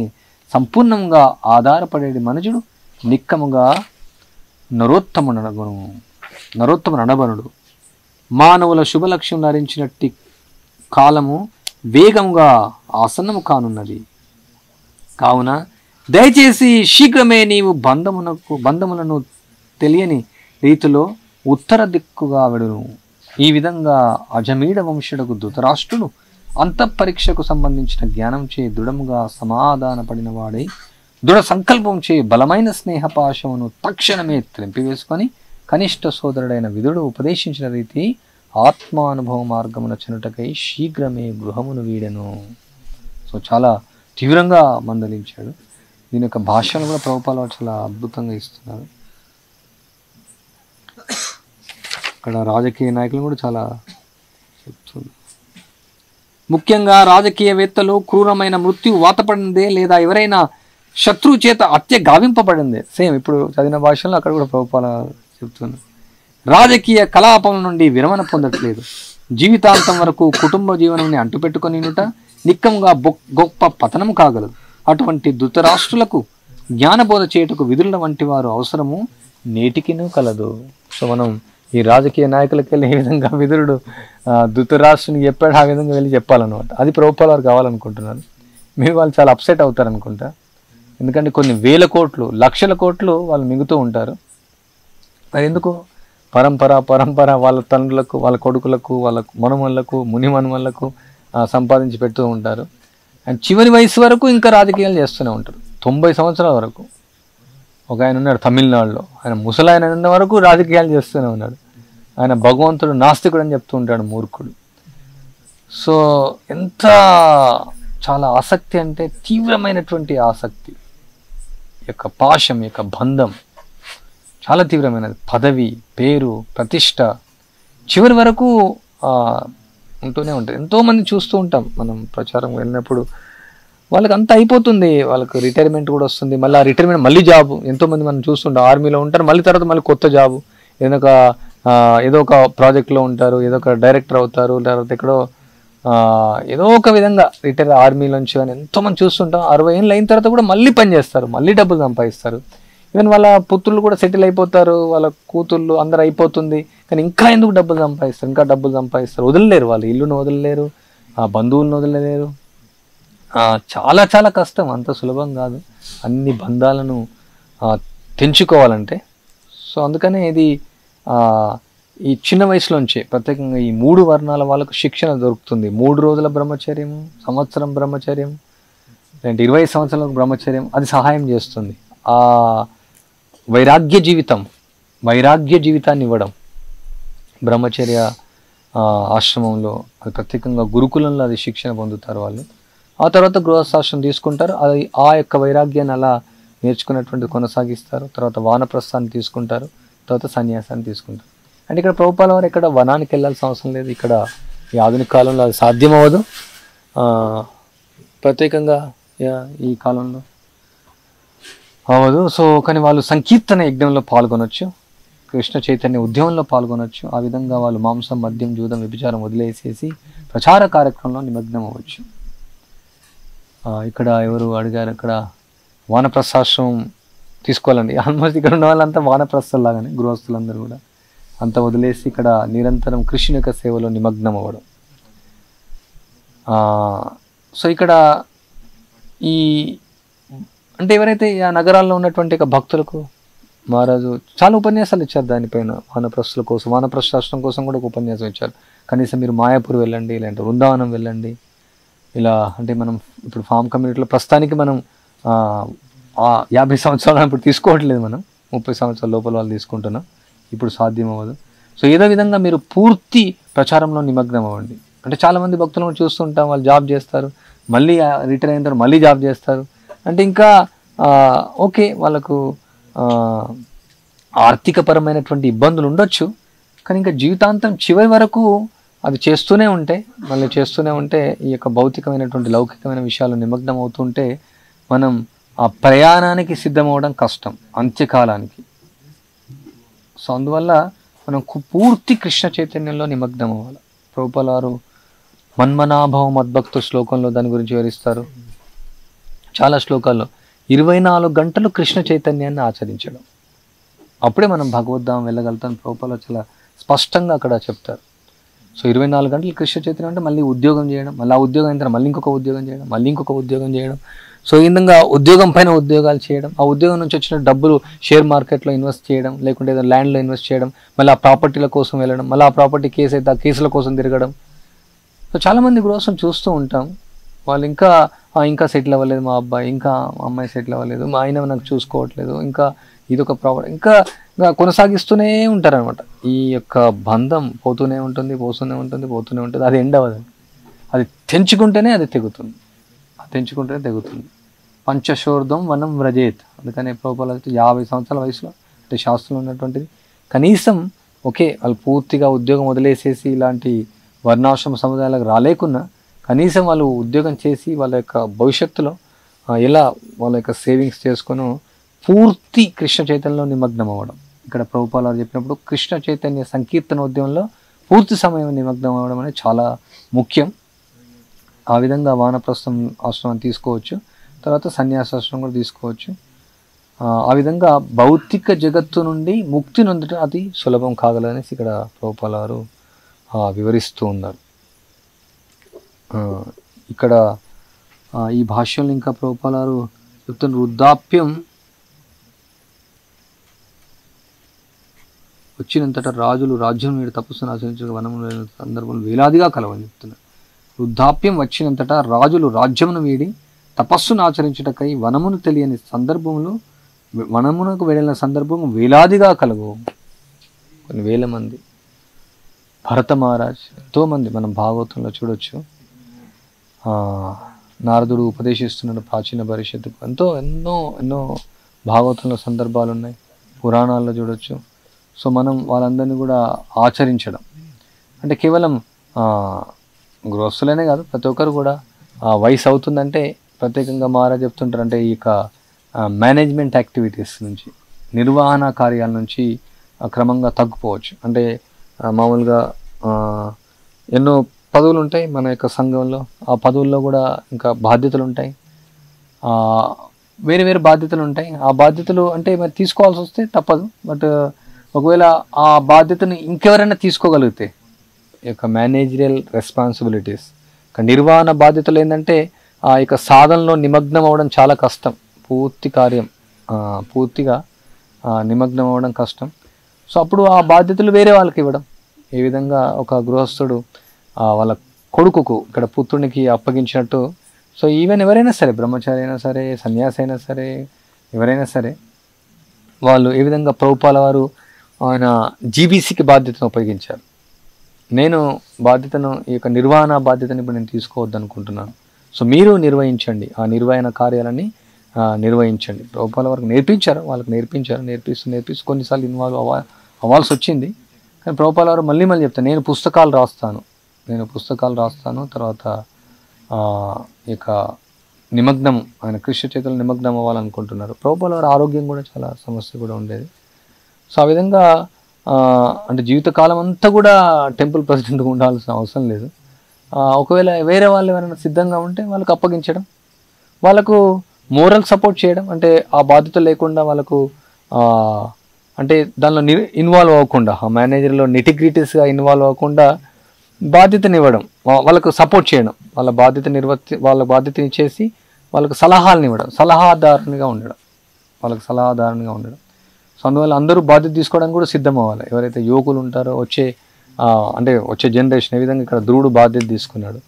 సంపూర్ణంగా ఆధారపడే మనుజుడు నిక్కముగా నరోత్తమునడబనుడు. మానవుల శుభలక్ష్యం నరించినట్టి కాలము వేగముగా ఆసన్నము కానున్నది. కావున దయచేసి శీఘ్రమే నీవు బంధములను తెలియని రీతిలో ఉత్తర దిక్కుగా వెడును. ఈ విధంగా అజమీడ వంశుడకు ధృతరాష్ట్రుడు అంతఃపరీక్షకు సంబంధించిన జ్ఞానం చే దృఢముగా సమాధాన పడిన వాడై దృఢ సంకల్పం చే బలమైన స్నేహపాశమును తక్షణమే త్రెంపివేసుకొని కనిష్ట సోదరుడైన విదుడు ఉపదేశించిన రీతి ఆత్మానుభవ మార్గమున చెనుటకై శీఘ్రమే గృహమును వీడెను. సో చాలా తీవ్రంగా మందలించాడు. దీని యొక్క భాషను కూడా ప్రభుపాల చాలా అద్భుతంగా ఇస్తున్నారు. ఇక్కడ రాజకీయ నాయకులు కూడా చాలా చెప్తున్నారు. ముఖ్యంగా రాజకీయవేత్తలు క్రూరమైన మృత్యు వాతపడిందే లేదా ఎవరైనా శత్రువు చేత హత్య గావింపబడిందే. సేమ్ ఇప్పుడు చదివిన భాషలో అక్కడ కూడా ప్రభుపాల చెప్తున్నారు. రాజకీయ కలాపం నుండి విరమణ పొందట్లేదు. జీవితాంతం వరకు కుటుంబ జీవనాన్ని అంటుపెట్టుకొనినుట నిక్కముగా గొప్ప పతనము కాగలదు. అటువంటి ధృతరాష్ట్రులకు జ్ఞానబోధ చేయుటకు విధుల వంటి వారు అవసరము నేటికినూ కలదు. సో మనం ఈ రాజకీయ నాయకులకి వెళ్ళి ఏ విధంగా విదురుడు ధృతరాష్ట్రునికి చెప్పాడు ఆ విధంగా వెళ్ళి చెప్పాలన్నమాట. అది ప్రభుపాల వారు కావాలనుకుంటున్నారు. మీరు వాళ్ళు చాలా అప్సెట్ అవుతారనుకుంటా. ఎందుకంటే కొన్ని వేల కోట్లు లక్షల కోట్లు వాళ్ళు మిగుతూ ఉంటారు. మరి ఎందుకు పరంపర వాళ్ళ తండ్రులకు వాళ్ళ కొడుకులకు వాళ్ళ మనుమలకు ముని మనుమలకు సంపాదించి పెడుతూ ఉంటారు. అండ్ చివరి వయసు వరకు ఇంకా రాజకీయాలు చేస్తూనే ఉంటారు. 90 సంవత్సరాల వరకు. ఒక ఆయన ఉన్నాడు తమిళనాడులో, ఆయన ముసలాయన ఉన్న వరకు రాజకీయాలు చేస్తూనే ఉన్నాడు. ఆయన భగవంతుడు నాస్తికుడు అని చెప్తూ ఉంటాడు, మూర్ఖుడు. సో ఎంత చాలా ఆసక్తి అంటే తీవ్రమైనటువంటి ఆసక్తి, యొక్క పాశం యొక్క బంధం చాలా తీవ్రమైనది. పదవి, పేరు, ప్రతిష్ట చివరి వరకు ఉంటూనే ఉంటుంది. ఎంతోమంది చూస్తూ ఉంటాం మనం ప్రచారం వెళ్ళినప్పుడు. వాళ్ళకి అంతా అయిపోతుంది, వాళ్ళకి రిటైర్మెంట్ కూడా వస్తుంది. మళ్ళీ ఆ రిటైర్మెంట్ మళ్ళీ జాబ్. ఎంతోమంది మనం చూస్తుంటాం, ఆర్మీలో ఉంటారు, మళ్ళీ తర్వాత మళ్ళీ కొత్త జాబు, ఏదో ఒక ప్రాజెక్ట్లో ఉంటారు, ఏదో ఒక డైరెక్టర్ అవుతారు, లేకపోతే ఎక్కడో ఏదో ఒక విధంగా రిటైర్ ఆర్మీలోంచి అని ఎంతోమంది చూస్తుంటాం. 60 ఏళ్ళు అయిన తర్వాత కూడా మళ్ళీ పని చేస్తారు, మళ్ళీ డబ్బులు సంపాదిస్తారు. ఈవెన్ వాళ్ళ పుత్రులు కూడా సెటిల్ అయిపోతారు, వాళ్ళ కూతుళ్ళు అందరూ అయిపోతుంది, కానీ ఇంకా ఎందుకు డబ్బులు సంపాదిస్తారు, ఇంకా డబ్బులు సంపాదిస్తారు. వదలలేరు, వాళ్ళు ఇల్లును వదలలేరు, ఆ బంధువులను వదలలేరు. చాలా చాలా కష్టం, అంత సులభం కాదు అన్ని బంధాలను తెంచుకోవాలంటే. సో అందుకనే ఇది ఈ చిన్న వయసులోంచే ప్రత్యేకంగా ఈ 3 వర్ణాల వాళ్ళకు శిక్షణ దొరుకుతుంది. 3 రోజుల బ్రహ్మచర్యం, సంవత్సరం బ్రహ్మచర్యం, లేదంటే 20 సంవత్సరాల బ్రహ్మచర్యం, అది సహాయం చేస్తుంది. ఆ వైరాగ్య జీవితాన్ని ఇవ్వడం బ్రహ్మచర్య ఆశ్రమంలో, అది ప్రత్యేకంగా గురుకులంలో అది శిక్షణ పొందుతారు వాళ్ళు. ఆ తర్వాత గృహస్థాశ్రమం తీసుకుంటారు, అది ఆ యొక్క వైరాగ్యాన్ని అలా నేర్చుకున్నటువంటి కొనసాగిస్తారు. తర్వాత వానప్రస్థాన్ని తీసుకుంటారు, తర్వాత సన్యాసాన్ని తీసుకుంటారు. అంటే ఇక్కడ ప్రభుపాల వారు ఇక్కడ వనానికి వెళ్ళాల్సిన అవసరం లేదు. ఇక్కడ ఈ ఆధునిక కాలంలో అది సాధ్యం అవ్వదు, ప్రత్యేకంగా ఈ కాలంలో అవ్వదు. సో కానీ వాళ్ళు సంకీర్తన యజ్ఞంలో పాల్గొనొచ్చు, కృష్ణ చైతన్య ఉద్యమంలో పాల్గొనొచ్చు. ఆ విధంగా వాళ్ళు మాంసం, మద్యం, జూదం, వ్యభిచారం వదిలేసేసి ప్రచార కార్యక్రమంలో నిమగ్నం అవ్వచ్చు. ఇక్కడ ఎవరు అడిగారు, ఇక్కడ వానప్రస్థాశ్రమం తీసుకోవాలండి. ఆల్మోస్ట్ ఇక్కడ ఉన్న వాళ్ళంతా వానప్రస్థలాగానే, గృహస్థులందరూ కూడా అంతా వదిలేసి ఇక్కడ నిరంతరం కృష్ణుని యొక్క సేవలో నిమగ్నం అవ్వడం. సో ఇక్కడ ఈ అంటే ఎవరైతే ఆ నగరాల్లో ఉన్నటువంటి భక్తులకు మహారాజు చాలా ఉపన్యాసాలు ఇచ్చారు దానిపైన. వానప్రస్థుల కోసం, వానప్రస్థాశ్రమం కోసం కూడా ఒక ఉపన్యాసం ఇచ్చారు. కనీసం మీరు మాయాపూర్ వెళ్ళండి, లేదంటే వృందావనం వెళ్ళండి. ఇలా అంటే మనం ఇప్పుడు ఫామ్ కమ్యూనిటీలో ప్రస్తుతానికి మనం 50 సంవత్సరాలు ఇప్పుడు తీసుకోవట్లేదు, మనం 30 సంవత్సరాల లోపల వాళ్ళు తీసుకుంటున్నాం. ఇప్పుడు సాధ్యం అవ్వదు. సో ఏదో విధంగా మీరు పూర్తి ప్రచారంలో నిమగ్నం అవ్వండి. అంటే చాలామంది భక్తులను చూస్తుంటాం, వాళ్ళు జాబ్ చేస్తారు, మళ్ళీ రిటైర్ అయిన తర్వాత మళ్ళీ జాబ్ చేస్తారు. అంటే ఇంకా ఓకే వాళ్ళకు ఆర్థికపరమైనటువంటి ఇబ్బందులు ఉండొచ్చు, కానీ ఇంకా జీవితాంతం చివరి వరకు అది చేస్తూనే ఉంటే, మళ్ళీ చేస్తూనే ఉంటే, ఈ యొక్క భౌతికమైనటువంటి లౌకికమైన విషయాలు నిమగ్నం అవుతుంటే మనం ఆ ప్రయాణానికి సిద్ధమవడం కష్టం అంత్యకాలానికి. సో అందువల్ల మనం పూర్తి కృష్ణ చైతన్యంలో నిమగ్నం అవ్వాలి. ప్రభుపాల వారు మన్మనాభవం మద్భక్తు శ్లోకంలో దాని గురించి వివరిస్తారు. చాలా శ్లోకాల్లో 24 గంటలు కృష్ణ చైతన్యాన్ని ఆచరించడం, అప్పుడే మనం భగవద్ధామం వెళ్ళగలుగుతాం. ప్రభుపాల చాలా స్పష్టంగా అక్కడ చెప్తారు. సో 24 గంటలు కృష్ణ చైతన్యం అంటే మళ్ళీ ఉద్యోగం చేయడం, మళ్ళీ ఆ ఉద్యోగం అయిన తర్వాత మళ్ళీ ఇంకొక ఉద్యోగం చేయడం, మళ్ళీ ఇంకొక ఉద్యోగం చేయడం. సో ఈ విధంగా ఉద్యోగం పైన ఉద్యోగాలు చేయడం, ఆ ఉద్యోగం నుంచి వచ్చిన డబ్బులు షేర్ మార్కెట్లో ఇన్వెస్ట్ చేయడం, లేకుంటే ఏదో ల్యాండ్లో ఇన్వెస్ట్ చేయడం, మళ్ళీ ఆ ప్రాపర్టీల కోసం వెళ్ళడం, మళ్ళీ ఆ ప్రాపర్టీ కేసు అయితే ఆ కేసుల కోసం తిరగడం. సో చాలామంది కోసం చూస్తూ ఉంటాం. వాళ్ళు ఇంకా సెటిల్ అవ్వలేదు మా అబ్బాయి, ఇంకా మా అమ్మాయి సెటిల్ అవ్వలేదు, మా ఆయన నాకు చూసుకోవట్లేదు, ఇంకా ఇదొక ప్రాబ్లం, ఇంకా కొనసాగిస్తూనే ఉంటారనమాట. ఈ యొక్క బంధం పోతూనే ఉంటుంది, పోతూనే ఉంటుంది. అది ఎండ్ అవ్వదు. అది తెంచుకుంటేనే అది తెగుతుంది. పంచశోర్ధం వనం వ్రజేత్. అందుకనే ప్రభుపాల 50 సంవత్సరాల వయసులో అంటే శాస్త్రంలో ఉన్నటువంటిది. కనీసం వాళ్ళు పూర్తిగా ఉద్యోగం వదిలేసేసి ఇలాంటి వర్ణాశ్రమ సముదాయాలకు రాలేకున్నా కనీసం వాళ్ళు ఉద్యోగం చేసి వాళ్ళ యొక్క భవిష్యత్తులో ఎలా వాళ్ళ యొక్క సేవింగ్స్ చేసుకొని పూర్తి కృష్ణ చైతన్యంలో నిమగ్నం అవ్వడం. ఇక్కడ ప్రభుపాల వారు చెప్పినప్పుడు కృష్ణ చైతన్య సంకీర్తనోద్యమంలో పూర్తి సమయం నిమగ్నం అవ్వడం అనేది చాలా ముఖ్యం. ఆ విధంగా వానప్రస్థం ఆశ్రమం తీసుకోవచ్చు, తర్వాత సన్యాసాశ్రమం కూడా తీసుకోవచ్చు. ఆ విధంగా భౌతిక జగత్తు నుండి ముక్తి నొందడం అది సులభం కాగలనేసి ఇక్కడ ప్రభుపాల వారు వివరిస్తూ ఉన్నారు. ఇక్కడ ఈ భాష్యంలో ఇంకా ప్రభుపాల వారు చెప్తున్న వృద్ధాప్యం వచ్చినంతటా రాజులు రాజ్యం వీడు తపస్సును ఆచరించగా వనమును సందర్భంలో వేలాదిగా కలవని చెప్తున్నారు. వృద్ధాప్యం వచ్చినంతటా రాజులు రాజ్యమును వీడి తపస్సును ఆచరించుటకై వనమును తెలియని సందర్భంలో వనమునకు వెళ్ళిన సందర్భం వేలాదిగా కలవు. కొన్ని వేల మంది. భరత మహారాజ్ ఎంతో మంది మనం భాగవతంలో చూడొచ్చు. నారదుడు ఉపదేశిస్తున్నాడు ప్రాచీన భవిష్యత్తుకు. ఎన్నో భాగవతంలో సందర్భాలు ఉన్నాయి, పురాణాల్లో చూడొచ్చు. సో మనం వాళ్ళందరినీ కూడా ఆచరించడం అంటే కేవలం గృహస్థులనే కాదు, ప్రతి ఒక్కరు కూడా వయసు అవుతుందంటే ప్రత్యేకంగా మహారాజ్ చెప్తుంటారు. అంటే ఈ యొక్క మేనేజ్మెంట్ యాక్టివిటీస్ నుంచి, నిర్వహణ కార్యాల నుంచి క్రమంగా తగ్గిపోవచ్చు. అంటే మామూలుగా ఎన్నో పదవులు ఉంటాయి మన యొక్క సంఘంలో, ఆ పదవుల్లో కూడా ఇంకా బాధ్యతలు ఉంటాయి, వేరే బాధ్యతలు ఉంటాయి. ఆ బాధ్యతలు అంటే మరి తీసుకోవాల్సి వస్తే తప్పదు. బట్ ఒకవేళ ఆ బాధ్యతను ఇంకెవరైనా తీసుకోగలిగితే ఈ యొక్క మేనేజరియల్ రెస్పాన్సిబిలిటీస్, నిర్వహణ బాధ్యతలు ఏంటంటే ఆ యొక్క సాధనలో నిమగ్నం అవ్వడం చాలా కష్టం. పూర్తిగా నిమగ్నం అవ్వడం కష్టం. సో అప్పుడు ఆ బాధ్యతలు వేరే వాళ్ళకి ఇవ్వడం. ఏ విధంగా ఒక గృహస్థుడు వాళ్ళ కొడుకుకు ఇక్కడ పుత్రునికి అప్పగించినట్టు. సో ఈవెన్ ఎవరైనా సరే, బ్రహ్మచారి అయినా సరే, సన్యాసి అయినా సరే, ఎవరైనా సరే, వాళ్ళు ఏ విధంగా ప్రభుపాల వారు ఆయన జీబీసీకి బాధ్యతను ఉపయోగించారు. నేను బాధ్యతను, ఈ యొక్క నిర్వహణ బాధ్యతను ఇప్పుడు నేను తీసుకోవద్దు అనుకుంటున్నాను. సో మీరు నిర్వహించండి, ఆ నిర్వహణ కార్యాలన్నీ నిర్వహించండి. ప్రభుపాల వారికి నేర్పించారు, వాళ్ళకి నేర్పిస్తూ కొన్నిసార్లు ఇన్వాల్వ్ అవ్వాల్సి వచ్చింది. కానీ ప్రభుపాల వారు మళ్ళీ చెప్తాను, నేను పుస్తకాలు రాస్తాను, తర్వాత ఇక నిమగ్నం, ఆయన కృష్ణ చైతన్యంలో నిమగ్నం అవ్వాలనుకుంటున్నారు. ప్రభుపాల వారి ఆరోగ్యం కూడా చాలా సమస్య కూడా ఉండేది. సో ఆ విధంగా అంటే జీవితకాలం అంతా కూడా టెంపుల్ ప్రెసిడెంట్గా ఉండాల్సిన అవసరం లేదు. ఒకవేళ వేరే వాళ్ళు ఎవరైనా సిద్ధంగా ఉంటే వాళ్ళకు అప్పగించడం, వాళ్ళకు మోరల్ సపోర్ట్ చేయడం. అంటే ఆ బాధ్యత లేకుండా వాళ్ళకు అంటే దానిలో ఇన్వాల్వ్ అవ్వకుండా, ఆ మేనేజర్లో నిటిగ్రిటీస్గా ఇన్వాల్వ్ అవ్వకుండా బాధ్యతనివ్వడం, వాళ్ళకు సపోర్ట్ చేయడం, వాళ్ళ బాధ్యతని చేసి వాళ్ళకు సలహాలను ఇవ్వడం, సలహాదారునిగా ఉండడం. సో అందువల్ల అందరూ బాధ్యత తీసుకోవడానికి కూడా సిద్ధం అవ్వాలి. ఎవరైతే యువకులు ఉంటారో వచ్చే జనరేషన్, ఏ విధంగా ఇక్కడ ధ్రువుడు బాధ్యత తీసుకున్నాడు,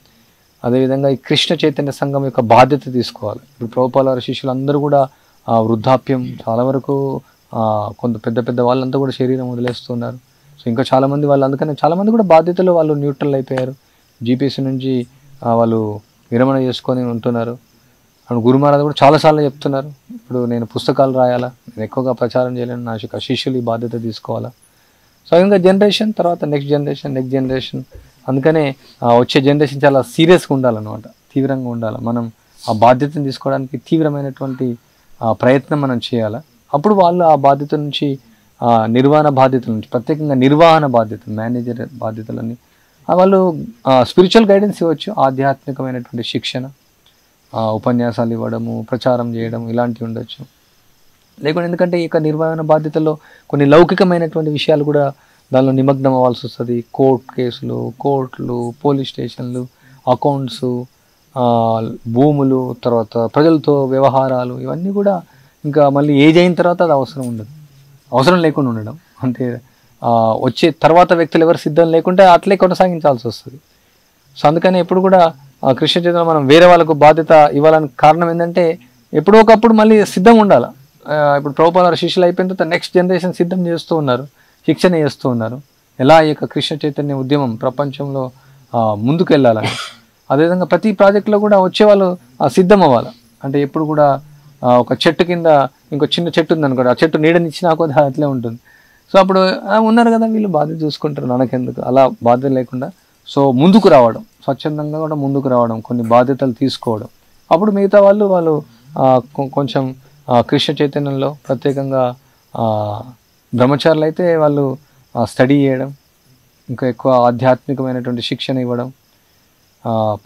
అదేవిధంగా ఈ కృష్ణ చైతన్య సంఘం యొక్క బాధ్యత తీసుకోవాలి. ఇప్పుడు ప్రభుపాల వారి శిష్యులు అందరూ కూడా వృద్ధాప్యం చాలా వరకు కొంత పెద్ద వాళ్ళంతా కూడా శరీరం వదిలేస్తున్నారు. సో ఇంకా చాలామంది వాళ్ళు, అందుకని చాలామంది కూడా బాధ్యతలు వాళ్ళు న్యూట్రల్ అయిపోయారు. జీపీసీ నుంచి వాళ్ళు విరమణ చేసుకొని ఉంటున్నారు. అండ్ గురు మహారాజ్ కూడా చాలాసార్లు చెప్తున్నారు, ఇప్పుడు నేను పుస్తకాలు రాయాలా, నేను ఎక్కువగా ప్రచారం చేయలేను, నా యొక్క శిష్యులు ఈ బాధ్యత తీసుకోవాలా. సో ఇంకా జనరేషన్ తర్వాత నెక్స్ట్ జనరేషన్ అందుకనే వచ్చే జనరేషన్ చాలా సీరియస్గా ఉండాలన్నమాట, తీవ్రంగా ఉండాలి. మనం ఆ బాధ్యతను తీసుకోవడానికి తీవ్రమైనటువంటి ప్రయత్నం మనం చేయాలి. అప్పుడు వాళ్ళు ఆ బాధ్యత నుంచి నిర్వహణ బాధ్యతల నుంచి, ప్రత్యేకంగా నిర్వహణ బాధ్యతలు, మేనేజర్ బాధ్యతలన్నీ వాళ్ళు స్పిరిచువల్ గైడెన్స్ ఇవ్వచ్చు, ఆధ్యాత్మికమైనటువంటి శిక్షణ, ఉపన్యాసాలు ఇవ్వడము, ప్రచారం చేయడం ఇలాంటివి ఉండొచ్చు. లేకుంటే ఎందుకంటే ఈ యొక్క నిర్వహణ బాధ్యతల్లో కొన్ని లౌకికమైనటువంటి విషయాలు కూడా దానిలో నిమగ్నం అవ్వాల్సి వస్తుంది. కోర్టు కేసులు, కోర్టులు, పోలీస్ స్టేషన్లు, అకౌంట్స్, భూములు, తర్వాత ప్రజలతో వ్యవహారాలు, ఇవన్నీ కూడా ఇంకా మళ్ళీ ఏజ్ అయిన తర్వాత అది అవసరం లేకుండా ఉండడం, అంటే వచ్చే తర్వాత వ్యక్తులు ఎవరు సిద్ధం లేకుంటే అట్లే కొనసాగించాల్సి వస్తుంది. సో అందుకని ఎప్పుడు కూడా కృష్ణ చైతన్య మనం వేరే వాళ్ళకు బాధ్యత ఇవ్వాలని కారణం ఏంటంటే ఎప్పుడో ఒకప్పుడు మళ్ళీ సిద్ధంగా ఉండాలి. ఇప్పుడు ప్రభుపాద శిష్యులు అయిపోయిన తర్వాత నెక్స్ట్ జనరేషన్ సిద్ధం చేస్తూ ఉన్నారు, శిక్షణ చేస్తూ ఉన్నారు, ఎలా ఈ యొక్క కృష్ణ చైతన్య ఉద్యమం ప్రపంచంలో ముందుకు వెళ్ళాలని. అదేవిధంగా ప్రతి ప్రాజెక్టులో కూడా వచ్చేవాళ్ళు సిద్ధం అవ్వాలి. అంటే ఎప్పుడు కూడా ఒక చెట్టు కింద ఇంకో చిన్న చెట్టు ఉంది అనుకోండి, ఆ చెట్టు నీడనిచ్చినా కొద్ది అట్లే ఉంటుంది. సో అప్పుడు ఉన్నారు కదా వీళ్ళు బాధ్యత చూసుకుంటారు, మనకెందుకు, అలా బాధ్యత లేకుండా సో ముందుకు రావడం, స్వచ్ఛందంగా కూడా ముందుకు రావడం, కొన్ని బాధ్యతలు తీసుకోవడం. అప్పుడు మిగతా వాళ్ళు కొంచెం కృష్ణ చైతన్యంలో ప్రత్యేకంగా బ్రహ్మచారులు అయితే వాళ్ళు స్టడీ చేయడం, ఇంకా ఎక్కువ ఆధ్యాత్మికమైనటువంటి శిక్షణ ఇవ్వడం,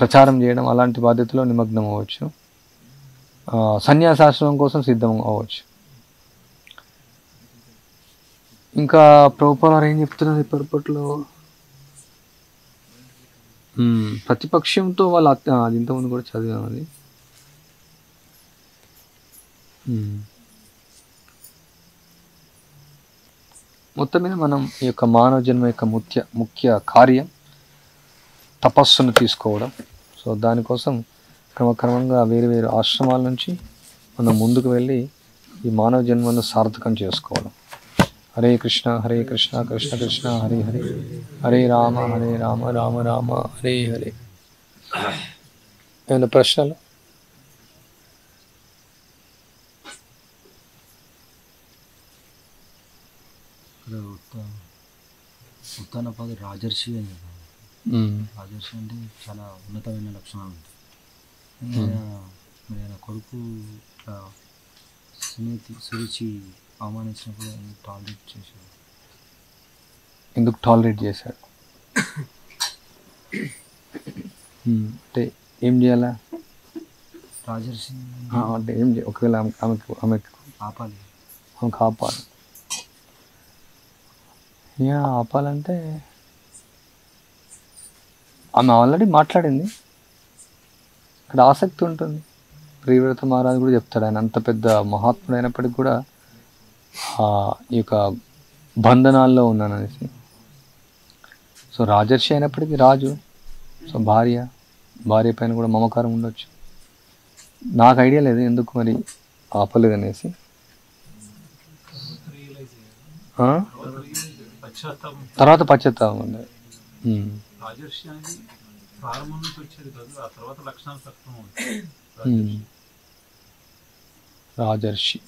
ప్రచారం చేయడం, అలాంటి బాధ్యతలో నిమగ్నం అవ్వచ్చు. సన్యాసాశ్రమం కోసం సిద్ధం అవ్వచ్చు. ఇంకా ప్రభుపాద ఏం చెప్తున్నారు ఇప్పటిలో, ప్రతిపక్షంతో వాళ్ళు అది ఇంతకుముందు కూడా చదివాం అది. మొత్తం మీద మనం ఈ యొక్క మానవ జన్మ యొక్క ముఖ్య కార్యం తపస్సును తీసుకోవడం. సో దానికోసం క్రమక్రమంగా వేరు వేరు ఆశ్రమాల నుంచి మనం ముందుకు వెళ్ళి ఈ మానవ జన్మను సార్థకం చేసుకోవడం. హరే కృష్ణ కృష్ణ కృష్ణ హరే హరే, హరే రామ రామ రామ హరే హరే. ఏమైనా ప్రశ్నలు? ఉత్తానపాద రాజర్షి అని చెప్పారు. రాజర్షి అంటే చాలా ఉన్నతమైన లక్షణాలు ఉంటాయి. మరి ఆయన కొడుకు ఇట్లా సురుచి అవమానించినప్పుడు టాలరేట్ చేశాడు. ఎందుకు టాలరేట్ చేశాడు అంటే ఏం చేయాలా? రాజర్షి అంటే ఏం ఒకవేళ ఆమెకు ఆపాలి, ఆమెకు ఆపాలి. ఆపాలంటే ఆమె ఆల్రెడీ మాట్లాడింది, ఇక్కడ ఆసక్తి ఉంటుంది. ప్రియవ్రత మహారాజు కూడా చెప్తాడు, ఆయన అంత పెద్ద మహాత్ముడు అయినప్పటికీ కూడా ఈ యొక్క బంధనాల్లో ఉన్నాననేసి. సో రాజర్షి అయినప్పటికీ రాజు, సో భార్య పైన కూడా మమకారం ఉండొచ్చు. నాకు ఐడియా లేదు ఎందుకు మరి ఆపలేదు అనేసి. తర్వాత పశ్చాత్తాపం ఉంది. రాజర్షి అనేది ప్రారంభం నుంచి వచ్చేది కాదు, ఆ తర్వాత లక్షణాలు తక్కువ ఉంటాయి. రాజర్షి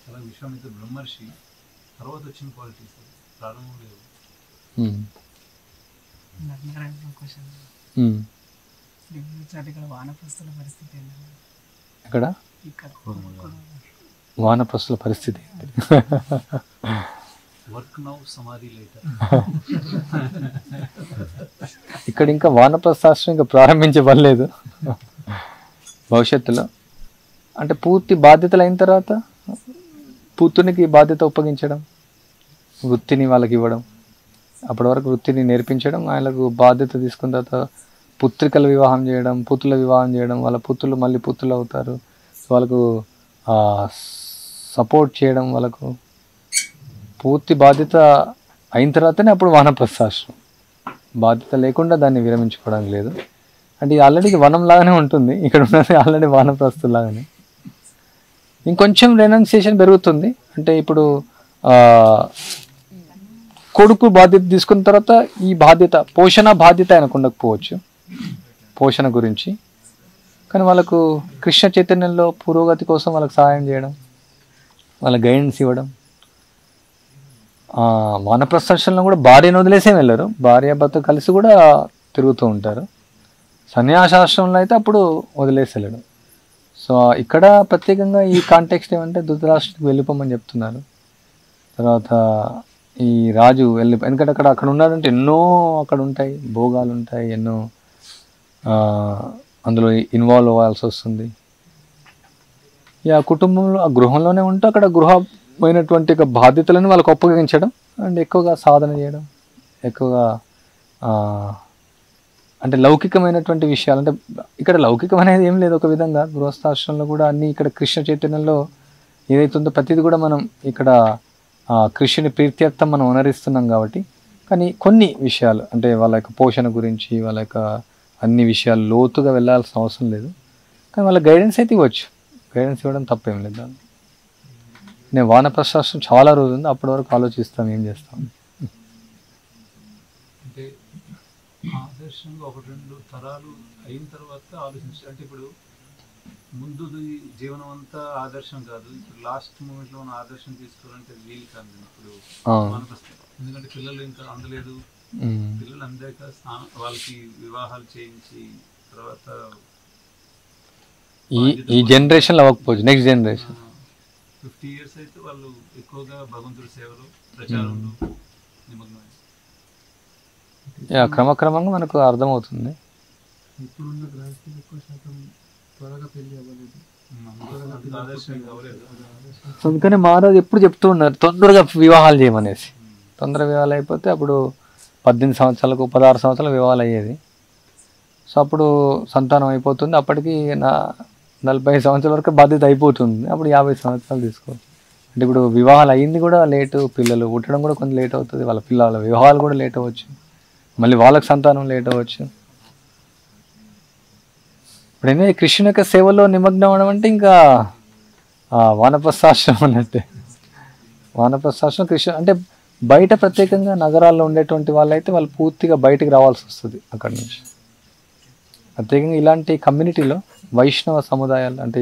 అలా విశ్వామిత్ర బ్రహ్మర్షి తర్వాత వచ్చిన క్వాలిటీస్ ప్రారంభం లేవు. ఇక్కడ వానప్రస్థుల పరిస్థితి ఏంటంటే, ఇక్కడ వానప్రస్థుల పరిస్థితి వర్క్ నౌ సమాధి లేటర్. ఇక్కడ ఇంకా వానప్రస్థాశ్రమం ఇంకా ప్రారంభించబడలేదు. భవిష్యత్తులో అంటే పూర్తి బాధ్యతలు అయిన తర్వాత పుత్రునికి బాధ్యత ఒప్పగించడం, వృత్తిని వాళ్ళకి ఇవ్వడం, అప్పటి వరకు వృత్తిని నేర్పించడం, ఆయనకు బాధ్యత తీసుకున్న తర్వాత పుత్రికల వివాహం చేయడం, పుత్రుల వివాహం చేయడం, వాళ్ళ పుత్రులు మళ్ళీ పుత్రులు అవుతారు, వాళ్ళకు సపోర్ట్ చేయడం, వాళ్ళకు పూర్తి బాధ్యత అయిన తర్వాతనే అప్పుడు వానప్రస్థాశ్రమం. బాధ్యత లేకుండా దాన్ని విరమించుకోవడానికి లేదు. అంటే ఇది ఆల్రెడీ వనం లాగానే ఉంటుంది, ఇక్కడ ఉన్నది ఆల్రెడీ వానప్రస్థులాగానే. ఇంకొంచెం రెనౌన్సియేషన్ పెరుగుతుంది. అంటే ఇప్పుడు కొడుకు బాధ్యత తీసుకున్న తర్వాత ఈ బాధ్యత పోషణ బాధ్యత ఆయనకు ఉండకపోవచ్చు, పోషణ గురించి. కానీ వాళ్ళకు కృష్ణ చైతన్యంలో పురోగతి కోసం వాళ్ళకి సహాయం చేయడం, వాళ్ళ గైడెన్స్ ఇవ్వడం. వానప్రస్థాశ్రమంలో కూడా భార్యను వదిలేసే వెళ్ళరు, భార్యాభర్త కలిసి కూడా తిరుగుతూ ఉంటారు. సన్యాసాశ్రమంలో అయితే అప్పుడు వదిలేసి వెళ్ళడం. సో ఇక్కడ ప్రత్యేకంగా ఈ కాంటెక్స్ట్ ఏమంటే ధృతరాష్ట్రుడికి వెళ్ళిపోమని చెప్తున్నారు. తర్వాత ఈ రాజు ఎందుకంటే అక్కడ ఉన్నాడంటే ఎన్నో అక్కడ ఉంటాయి, భోగాలు ఉంటాయి, ఎన్నో అందులో ఇన్వాల్వ్ అవ్వాల్సి వస్తుంది. ఆ కుటుంబంలో ఆ గృహంలోనే ఉంటూ అక్కడ గృహమైనటువంటి బాధ్యతలను వాళ్ళకు అప్పగించడం అండ్ ఎక్కువగా సాధన చేయడం, ఎక్కువగా అంటే లౌకికమైనటువంటి విషయాలు. అంటే ఇక్కడ లౌకికం అనేది ఏం లేదు, ఒక విధంగా గృహస్థాశ్రమంలో కూడా అన్నీ ఇక్కడ కృష్ణ చైతన్యంలో ఏదైతుందో ప్రతిదీ కూడా మనం ఇక్కడ కృష్ణుని ప్రీత్యర్థం మనం ఉనరిస్తున్నాం కాబట్టి. కానీ కొన్ని విషయాలు అంటే వాళ్ళ యొక్క పోషణ గురించి, వాళ్ళ యొక్క అన్ని విషయాలు లోతుగా వెళ్ళాల్సిన అవసరం లేదు. కానీ వాళ్ళ గైడెన్స్ అయితే ఇవ్వచ్చు, గైడెన్స్ ఇవ్వడం తప్పేం లేదు. దాన్ని నేను వానప్రస్థాశ్రమం చాలా రోజు ఉంది, అప్పటి వరకు ఆలోచిస్తాం ఏం చేస్తాం. అంటే ఆదర్శంగా 1-2 తరాలు అయిన తర్వాత ఆలోచించాలి. అంటే ఇప్పుడు ముందు జీవనం అంతా ఆదర్శం కాదు, ఇప్పుడు లాస్ట్ మూమెంట్ లో మనం ఆదర్శం తీసుకోవాలంటే వీలు కాదు. ఇప్పుడు ఎందుకంటే పిల్లలు ఇంకా అందలేదు, పిల్లలు అందాక వాళ్ళకి వివాహాలు చేయించి తర్వాత ఈ జనరేషన్ అవ్వకపోవచ్చు, నెక్స్ట్ జనరేషన్ 50 years అయితే వాళ్ళు ఎక్కువగా భగవంతుడి సేవలు ప్రచారంలో నిమగ్నం. క్రమక్రమంగా మనకు అర్థమవుతుంది. ఇప్పుడున్న గ్రహస్థులు ఎక్కువ శాతం త్వరగా పెళ్లి అవ్వలేదు. అందుకని మహారాజు ఎప్పుడు చెప్తూ ఉన్నారు తొందరగా వివాహాలు చేయమనేసి. తొందరగా వివాహాలు అయిపోతే అప్పుడు 18 సంవత్సరాలకు 16 సంవత్సరాలు వివాహాలు అయ్యేది. సో అప్పుడు సంతానం అయిపోతుంది, అప్పటికి 40 సంవత్సరాల వరకు బాధ్యత అయిపోతుంది, అప్పుడు 50 సంవత్సరాలు తీసుకోవచ్చు. అంటే ఇప్పుడు వివాహాలు అయ్యింది కూడా లేటు, పిల్లలు పుట్టడం కూడా కొంచెం లేట్ అవుతుంది, వాళ్ళ పిల్లల వివాహాలు కూడా లేట్ అవ్వచ్చు, మళ్ళీ వాళ్ళకి సంతానం లేట్ అవ్వచ్చు. ఇప్పుడైనా కృష్ణుని యొక్క సేవలో నిమగ్నం అవడం అంటే ఇంకా వానప్రస్థాశ్రమం అన్నట్టే. వానప్రస్థాశ్రమం కృష్ణ అంటే బయట ప్రత్యేకంగా నగరాల్లో ఉండేటువంటి వాళ్ళైతే వాళ్ళు పూర్తిగా బయటికి రావాల్సి వస్తుంది అక్కడి నుంచి. ప్రత్యేకంగా ఇలాంటి కమ్యూనిటీలో వైష్ణవ సముదాయాలు అంటే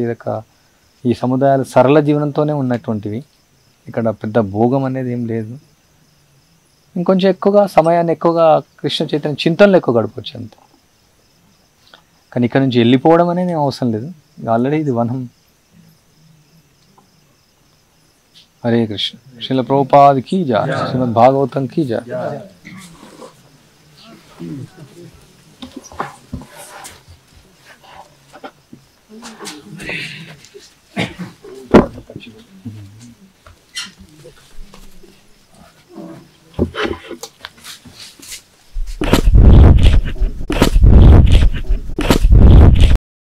ఈ సముదాయాలు సరళ జీవనంతోనే ఉన్నటువంటివి, ఇక్కడ పెద్ద భోగం అనేది ఏం లేదు. ఇంకొంచెం ఎక్కువగా సమయాన్ని ఎక్కువగా కృష్ణ చైతన్య చింతనలో ఎక్కువ గడపవచ్చు అంతే. కానీ ఇక్కడ నుంచి వెళ్ళిపోవడం అనేది అవసరం లేదు, ఆల్రెడీ ఇది వనం. హరే కృష్ణ. శ్రీల ప్రభుపాద్ కీ జై, శ్రీమద్ భాగవతం కీ జై.